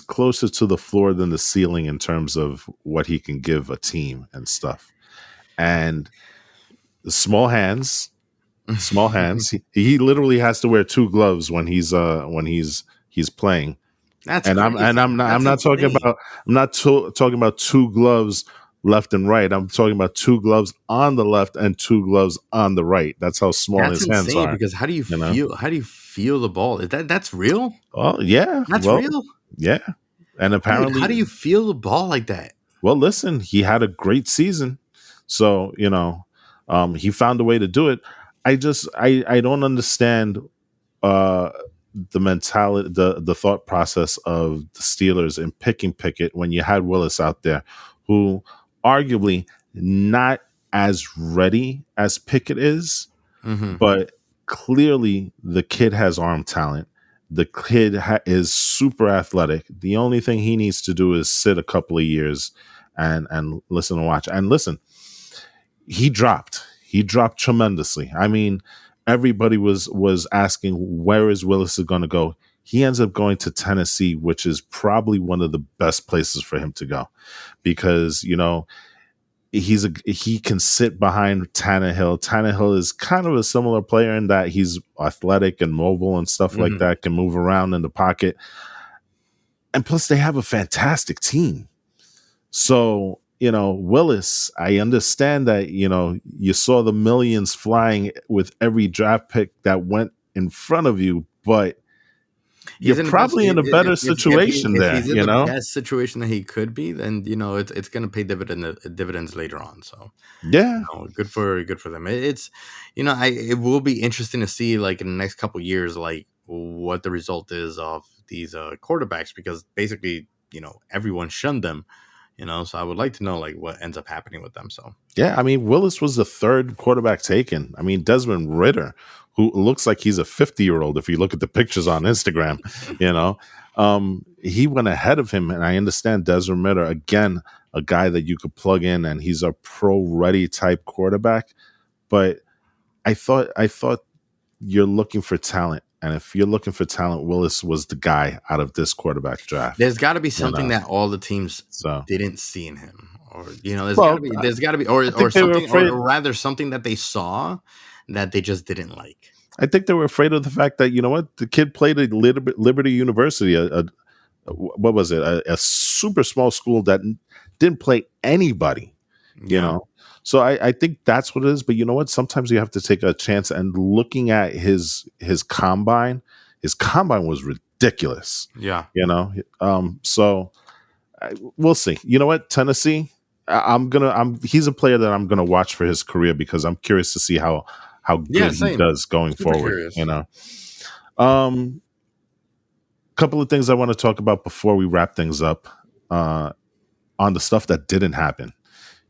Speaker 2: closer to the floor than the ceiling in terms of what he can give a team and stuff. And small hands. He literally has to wear 2 gloves when he's playing.
Speaker 1: That's
Speaker 2: And
Speaker 1: crazy.
Speaker 2: I'm not talking about 2 gloves left and right. I'm talking about 2 gloves on the left and 2 gloves on the right. That's how small
Speaker 1: That's
Speaker 2: his hands
Speaker 1: insane.
Speaker 2: are.
Speaker 1: Because how do you feel? How do you feel the ball? That's real?
Speaker 2: Oh yeah,
Speaker 1: That's real.
Speaker 2: Yeah, and apparently,
Speaker 1: how do you feel the ball like that?
Speaker 2: Well, listen, he had a great season, so he found a way to do it. I don't understand the mentality, the thought process of the Steelers in picking Pickett when you had Willis out there, who arguably not as ready as Pickett is, but clearly the kid has arm talent. The kid is super athletic. The only thing he needs to do is sit a couple of years and listen and watch. And listen, he dropped tremendously. I mean, everybody was asking, where is Willis going to go? He ends up going to Tennessee, which is probably one of the best places for him to go, because he can sit behind Tannehill. Tannehill is kind of a similar player in that he's athletic and mobile and stuff like that, can move around in the pocket. And plus, they have a fantastic team. So, Willis, I understand that, you saw the millions flying with every draft pick that went in front of you, but you're
Speaker 1: He's in the best.
Speaker 2: probably in a better situation
Speaker 1: If
Speaker 2: there,
Speaker 1: he's in the best situation that he could be, then it's going to pay dividends later on. So
Speaker 2: Yeah.
Speaker 1: good for them. It's it will be interesting to see like in the next couple years like what the result is of these quarterbacks because basically everyone shunned them. So I would like to know like what ends up happening with them. So
Speaker 2: Yeah, I mean, Willis was the third quarterback taken. I mean, Desmond Ritter, who looks like he's a 50-year-old if you look at the pictures on Instagram, he went ahead of him. And I understand Desmond Ritter, again, a guy that you could plug in and he's a pro-ready type quarterback. But I thought you're looking for talent. And if you're looking for talent, Willis was the guy out of this quarterback draft.
Speaker 1: there's got to be something that all the teams
Speaker 2: So,
Speaker 1: didn't see in him, or
Speaker 2: well,
Speaker 1: there's got to be,
Speaker 2: I
Speaker 1: or
Speaker 2: think they were
Speaker 1: something,
Speaker 2: afraid.
Speaker 1: or rather something that they saw that they just didn't like.
Speaker 2: I think they were afraid of the fact that the kid played at Liberty University, what was it, a super small school that didn't play anybody, you
Speaker 1: Yeah,
Speaker 2: know. So I think that's what it is. But you know what? Sometimes you have to take a chance. And looking at his combine was ridiculous.
Speaker 1: yeah.
Speaker 2: So we'll see. You know what? Tennessee. He's a player that I'm gonna watch for his career because I'm curious to see how
Speaker 1: Yeah,
Speaker 2: good he
Speaker 1: same.
Speaker 2: does going
Speaker 1: Super
Speaker 2: forward.
Speaker 1: curious.
Speaker 2: Um, couple of things I want to talk about before we wrap things up. On the stuff that didn't happen,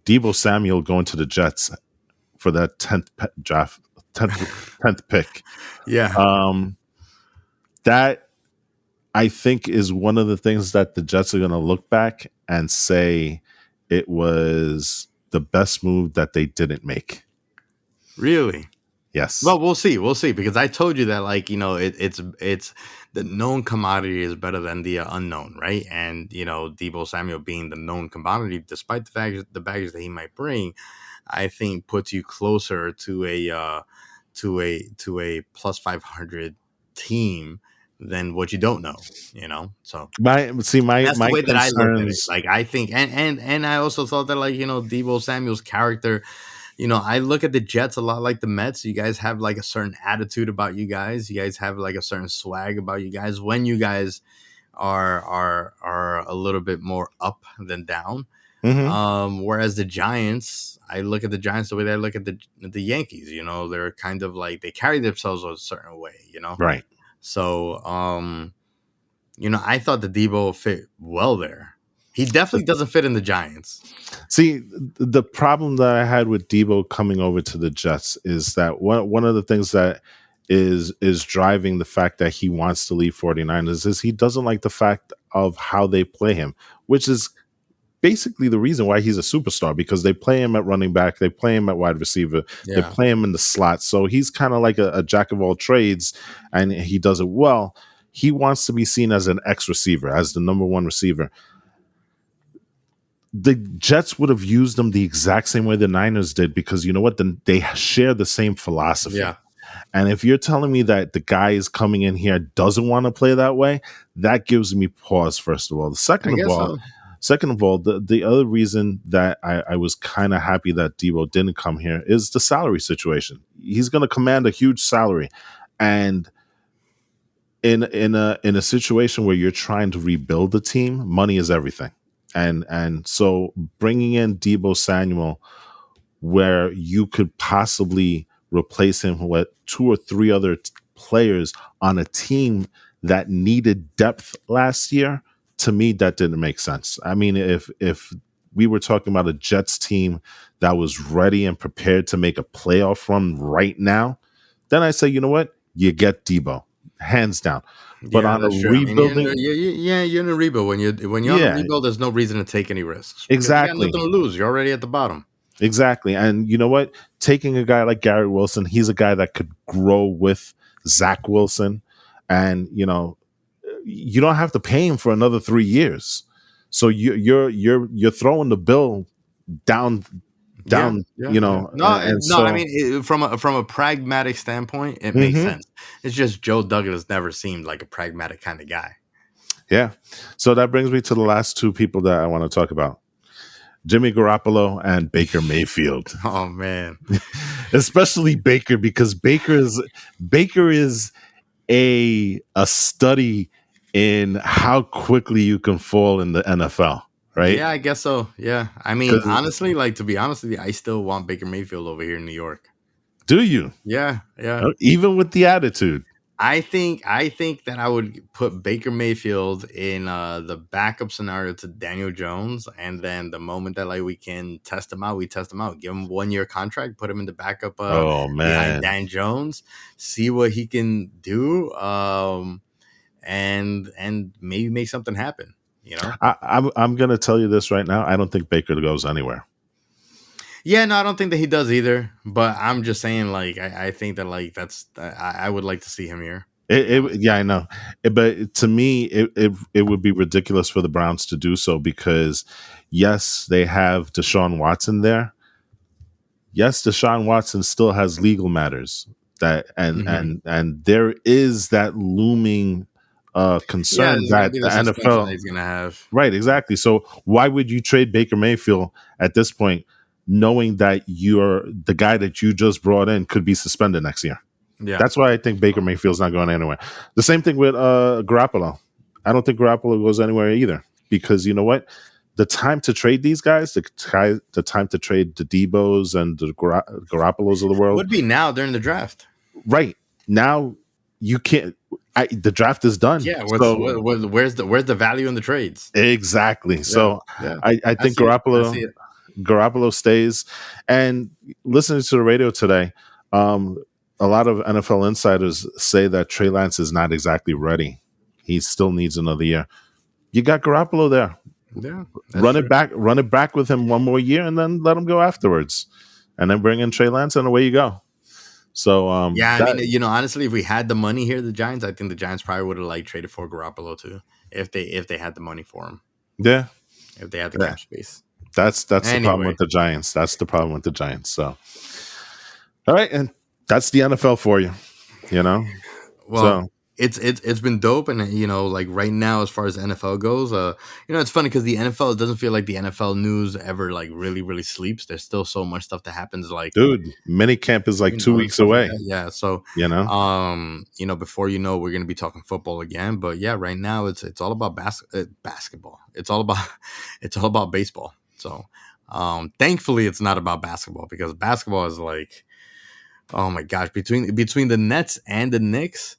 Speaker 2: Deebo Samuel going to the Jets for that 10th pick.
Speaker 1: Yeah,
Speaker 2: Um, that I think is one of the things that the Jets are going to look back and say it was the best move that they didn't make.
Speaker 1: really.
Speaker 2: Yes.
Speaker 1: Well, we'll see. We'll see because I told you that like it's the known commodity is better than the unknown, right? And Debo Samuel being the known commodity, despite the baggage that he might bring, I think puts you closer to a plus 500 team than what you don't know. So that's the
Speaker 2: My
Speaker 1: way that I looked at it.
Speaker 2: concerns.
Speaker 1: Like I think, and I also thought that like Debo Samuel's character. I look at the Jets a lot like the Mets. You guys have like a certain attitude about you guys. You guys have like a certain swag about you guys when you guys are a little bit more up than down.
Speaker 2: Mhm.
Speaker 1: Whereas the Giants, I look at the Giants the way that I look at the Yankees. They're kind of like they carry themselves a certain way.
Speaker 2: Right.
Speaker 1: So I thought the Debo fit well there. He definitely doesn't fit in the Giants.
Speaker 2: See, the problem that I had with Debo coming over to the Jets is that one of the things that is driving the fact that he wants to leave 49ers is he doesn't like the fact of how they play him, which is basically the reason why he's a superstar because they play him at running back, they play him at wide receiver, they
Speaker 1: Yeah.
Speaker 2: play him in the slot. So he's kind of like a jack of all trades and he does it well. He wants to be seen as an X receiver, as the number one receiver. The Jets would have used them the exact same way the Niners did because you know what? Then they share the same philosophy.
Speaker 1: Yeah.
Speaker 2: And if you're telling me that the guy is coming in here doesn't want to play that way, that gives me pause. First of all,
Speaker 1: I guess so.
Speaker 2: second of all, the other reason that I was kind of happy that Debo didn't come here is the salary situation. He's going to command a huge salary, and in a situation where you're trying to rebuild the team, money is everything. And so bringing in Deebo Samuel, where you could possibly replace him with two or three other players on a team that needed depth last year, to me that didn't make sense. I mean, if we were talking about a Jets team that was ready and prepared to make a playoff run right now, then I say, you know what, you get Deebo hands down. But
Speaker 1: Yeah,
Speaker 2: on a
Speaker 1: that's true. I mean,
Speaker 2: rebuilding,
Speaker 1: you're in a rebuild. When you're on a
Speaker 2: yeah,
Speaker 1: rebuild, there's no reason to take any risks because you got
Speaker 2: exactly.
Speaker 1: nothing to lose. You're already at the bottom.
Speaker 2: Exactly. And you know what? Taking a guy like Garrett Wilson, he's a guy that could grow with Zach Wilson. And, you don't have to pay him for another 3 years. So you're throwing the bill down,
Speaker 1: Yeah, yeah, yeah. No,
Speaker 2: and
Speaker 1: no. I
Speaker 2: so
Speaker 1: mean, from a pragmatic standpoint, it makes
Speaker 2: mhm,
Speaker 1: sense. It's just Joe Douglas never seemed like a pragmatic kind of guy.
Speaker 2: yeah. So that brings me to the last two people that I want to talk about. Jimmy Garoppolo and Baker Mayfield.
Speaker 1: Oh man,
Speaker 2: Especially Baker, because Baker is a study in how quickly you can fall in the NFL, right?
Speaker 1: yeah, I guess so. Yeah, I mean,
Speaker 2: 'Cause-
Speaker 1: honestly, like to be honest with you, I still want Baker Mayfield over here in New York.
Speaker 2: do you?
Speaker 1: Yeah, yeah.
Speaker 2: Even with the attitude?
Speaker 1: I think that I would put Baker Mayfield in the backup scenario to Daniel Jones, and then the moment that like we can test him out, we test him out. Give him 1 year contract, put him in the backup
Speaker 2: Oh
Speaker 1: behind
Speaker 2: man.
Speaker 1: Dan Jones, see what he can do, and maybe make something happen. You know?
Speaker 2: I'm gonna tell you this right now. I don't think Baker goes anywhere.
Speaker 1: Yeah, no, I don't think that he does either. But I'm just saying, like, I think that like I would like to see him here.
Speaker 2: Yeah, I know. But to me, it would be ridiculous for the Browns to do so because, yes, they have Deshaun Watson there. Yes, Deshaun Watson still has legal matters that, and there is that looming
Speaker 1: Yeah,
Speaker 2: concern
Speaker 1: there's gonna
Speaker 2: that
Speaker 1: be
Speaker 2: the
Speaker 1: the suspension that
Speaker 2: NFL.
Speaker 1: he's gonna have.
Speaker 2: Right, exactly. So why would you trade Baker Mayfield at this point, knowing that you're the guy that you just brought in could be suspended next year?
Speaker 1: Yeah.
Speaker 2: That's why I think Baker Mayfield's not going anywhere. The same thing with Garoppolo. I don't think Garoppolo goes anywhere either because you know what? The time to trade these guys, the time to trade the Debos and the Garoppolos of the world,
Speaker 1: Would be now during the draft.
Speaker 2: right now you can't. The draft is done.
Speaker 1: Yeah,
Speaker 2: So
Speaker 1: where's the value in the trades?
Speaker 2: exactly.
Speaker 1: Yeah,
Speaker 2: So
Speaker 1: yeah.
Speaker 2: I think Garoppolo stays. And listening to the radio today, a lot of NFL insiders say that Trey Lance is not exactly ready. He still needs another year. You got Garoppolo there.
Speaker 1: Yeah,
Speaker 2: Run it back with him one more year, and then let him go afterwards, and then bring in Trey Lance, and away you go. So
Speaker 1: yeah, I mean, honestly, if we had the money here, the Giants, I think the Giants probably would have like traded for Garoppolo too, if they had the money for him,
Speaker 2: yeah,
Speaker 1: if they had the cap space.
Speaker 2: That's the problem
Speaker 1: Anyway.
Speaker 2: with the Giants. That's the problem with the Giants. So, all right, and that's the NFL for you. You know,
Speaker 1: Well, it's been dope, and like right now, as far as NFL goes, it's funny because the NFL, it doesn't feel like the NFL news ever like really sleeps. There's still so much stuff that happens. Like,
Speaker 2: dude, minicamp is like 2 weeks away.
Speaker 1: Like yeah, so before we're gonna be talking football again. But yeah, right now it's all about basketball. It's all about baseball. So, thankfully, it's not about basketball because basketball is like, oh my gosh, between the Nets and the Knicks,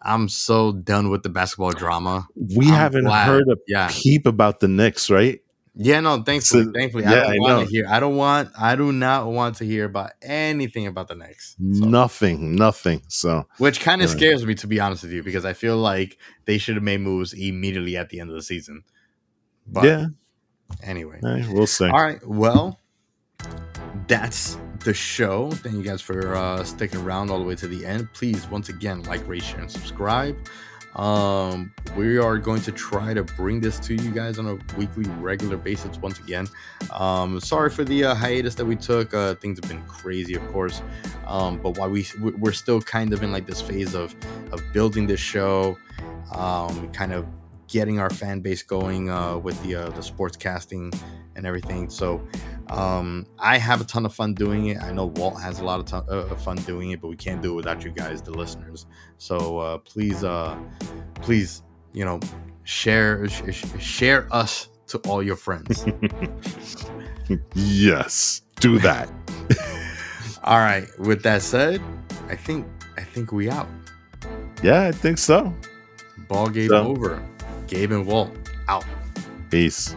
Speaker 1: I'm so done with the basketball drama.
Speaker 2: We haven't heard a peep about the Knicks, right?
Speaker 1: Yeah, no, thankfully,
Speaker 2: yeah,
Speaker 1: I don't want to hear. I do not want to hear about anything about the Knicks. So.
Speaker 2: Nothing. So,
Speaker 1: which kind of scares me, to be honest with you, because I feel like they should have made moves immediately at the end of the season. But
Speaker 2: yeah.
Speaker 1: Anyway,
Speaker 2: we'll see.
Speaker 1: All right, well, that's the show. Thank you guys for sticking around all the way to the end. Please, once again, like, rate, share, and subscribe. We are going to try to bring this to you guys on a weekly, regular basis once again. Sorry for the hiatus that we took. Things have been crazy, of course, but while we're still kind of in like this phase of building this show, kind of getting our fan base going with the sports casting and everything. So I have a ton of fun doing it. I know Walt has a lot of fun doing it, but we can't do it without you guys, the listeners. So please, share us to all your friends.
Speaker 2: Yes, do that.
Speaker 1: All right. With that said, I think we out.
Speaker 2: Yeah, I think so.
Speaker 1: Ball game over. Gabe and Walt out.
Speaker 2: Peace.